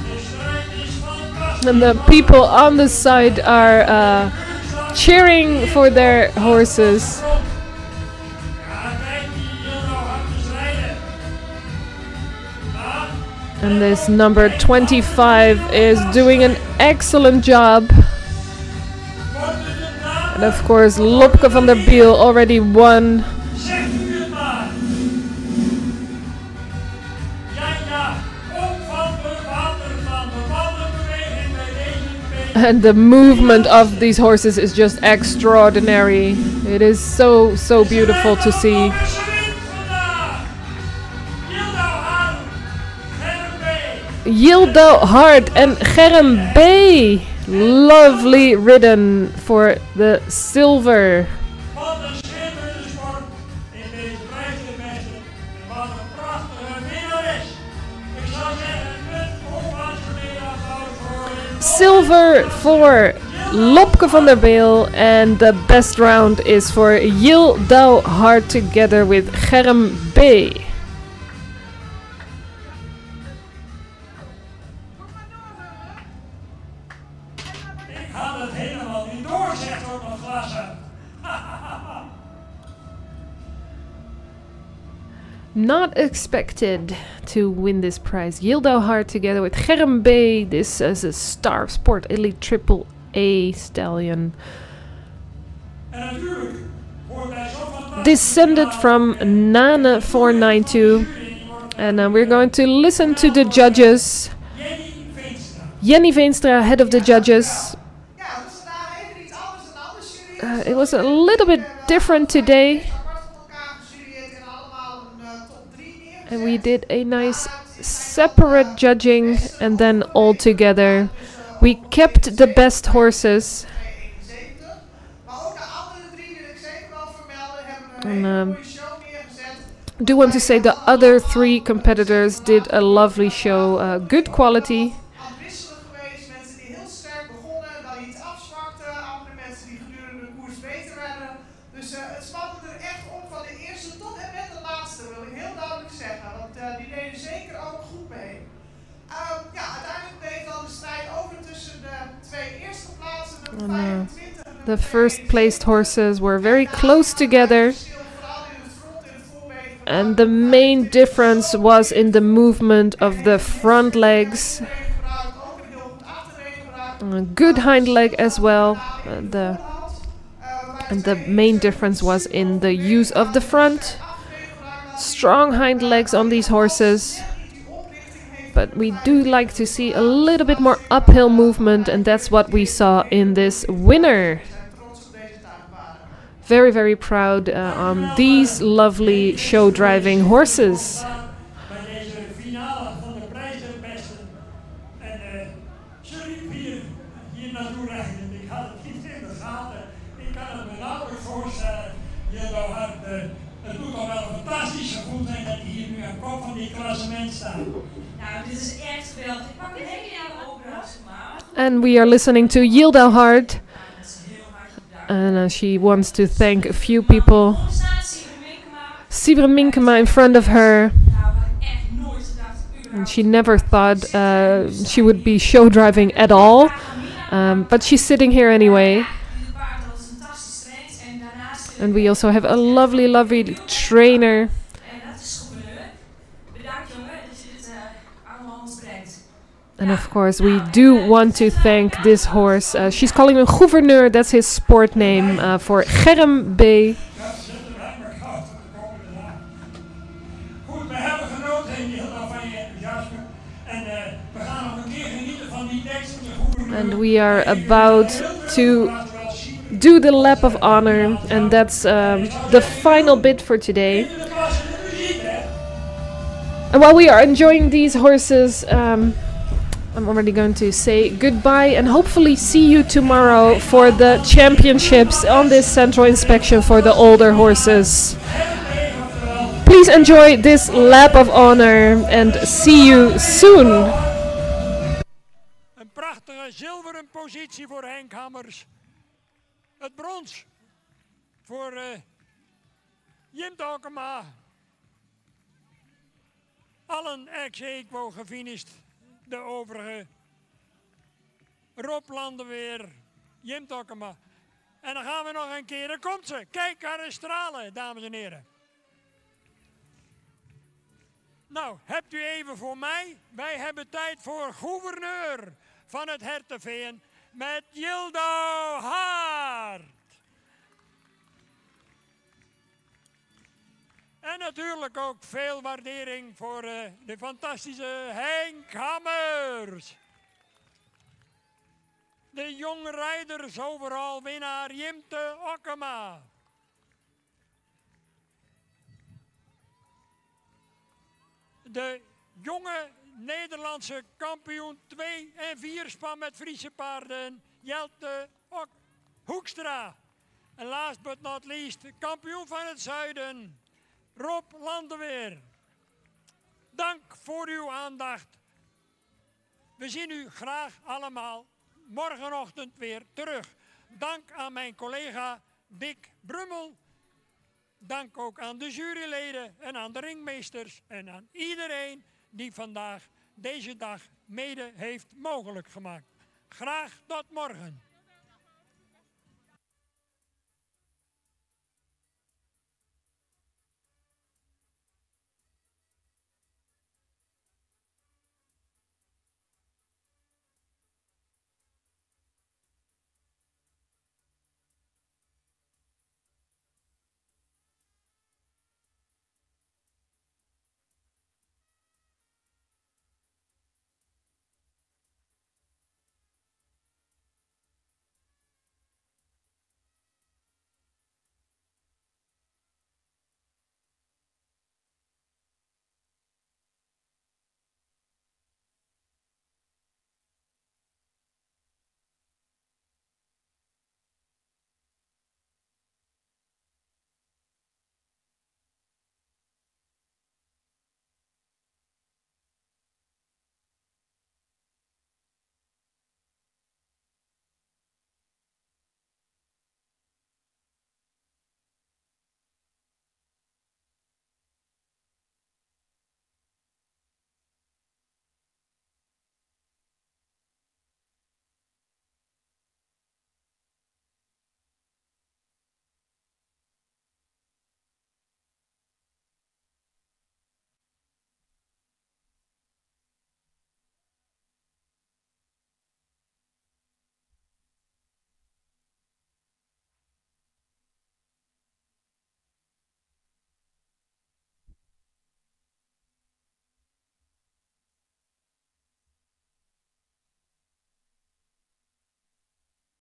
S2: De strijd is fantastisch.
S3: And the people on the side are cheering for their horses.
S2: Ja, kijk die Gildo Hart te rijden.
S3: And this number 25 is doing an excellent job. And of course, Lopke van der Biel already won.
S2: Zegt u het maar. Ja, ook van de waterman, de wandelbeweging bij deze
S3: And the movement of these horses is just extraordinary. It is so beautiful to see. Gildo Hart and Germ B. Lovely ridden for the silver.
S2: Wat een schitterende sport in deze prijsgewedstrijd. En wat een prachtige winnares. Ik zou zeggen, een onwaarschijnlijk applaus voor
S3: Silver for Lopke van der Biel, and the best round is for Gildo Hart together with Germ B.
S2: Ik ga het helemaal niet door, zegt ook nog Glassen.
S3: Not expected to win this prize. Gildo Hart together with Germ B. This is a Star Sport Elite Triple A stallion.
S2: En natuurlijk hoort hij zo fantastisch.
S3: Descended from Nane 492. And we're going to listen to the judges.
S2: Jenny Veenstra.
S3: Jenny Veenstra, head of the judges.
S7: Ja, dus vandaag even iets anders dan andere jury.
S3: It was a little bit different today.
S7: Apart van elkaar gejureerd en allemaal een top 3 neergezet.
S3: And we did a nice separate judging and then all together. We kept the best horses.
S7: 271. Maar ook de andere 3 wil ik zeker wel vermelden. Hebben een hele goede show neergezet.
S3: Do want to say the other 3 competitors did a lovely show, good quality.
S7: Afwisselig geweest. Mensen die heel sterk begonnen, dan iets afzwakten. Andere mensen die gedurende de koers beter werden. Dus het spannende er echt om van de eerste tot en met de laatste, wil ik heel duidelijk zeggen. Want die deden zeker ook goed mee. Ja, uiteindelijk bleef dan de strijd over tussen de 2 eerste plaatsen. De 25 en
S3: The first placed horses were very close together. And the main difference was in the movement of the front legs. A good hind leg as well. And the main difference was in the use of the front. Strong hind legs on these horses. But we do like to see a little bit more uphill movement, and that's what we saw in this winner. Very, very proud on these lovely show driving horses.
S2: Bij deze finale van de prijzenbeste. En zullen hier naartoe rijden? Ik had het niet in de gaten. Ik kan het me nauwelijks voorstellen. Gildo Hart, het moet toch wel fantastisch gevoel zijn dat hij hier nu aan kop van die klassement staat.
S8: Nou, dit is echt geweldig. Ik pak een hele jaren opdracht, maar...
S3: And we are listening to Gildo Hart. And she wants to thank a few people. Sibren Minkema in front of her. And she never thought she would be show driving at all. But she's sitting here anyway. And we also have a lovely, lovely trainer. And of course, we do want to thank this horse. She's calling him Gouverneur, that's his sport name, for Germ B.
S2: Goed, we hebben genoten in Gildo van je enthousiasme. En we gaan nog een keer genieten van die tekst.
S3: And we are about to do the lap of honor, and that's the final bit for today. And while we are enjoying these horses, I'm already going to say goodbye and hopefully see you tomorrow for the championships on this central inspection for the older horses. Please enjoy this lap of honor and see you soon.
S2: Een prachtige zilveren positie voor Henk Hammers. Het brons voor Jim Tokema. Allen ex-equo gefinished. De overige. Rob Landenweer, Jim Tokema. En dan gaan we nog een keer. Daar komt ze. Kijk haar eens stralen, dames en heren. Nou, hebt u even voor mij? Wij hebben tijd voor gouverneur van het Hertenveen met Jildo Haart. En natuurlijk ook veel waardering voor de fantastische Henk Hammers. De jonge rijders overal winnaar Jimte Okkema. De jonge Nederlandse kampioen 2 en 4 span met Friese paarden Jelte Hoekstra. En last but not least, kampioen van het zuiden Rob Landenweer. Dank voor uw aandacht. We zien u graag allemaal morgenochtend weer terug. Dank aan mijn collega Dick Brummel. Dank ook aan de juryleden en aan de ringmeesters en aan iedereen die vandaag deze dag mede heeft mogelijk gemaakt. Graag tot morgen.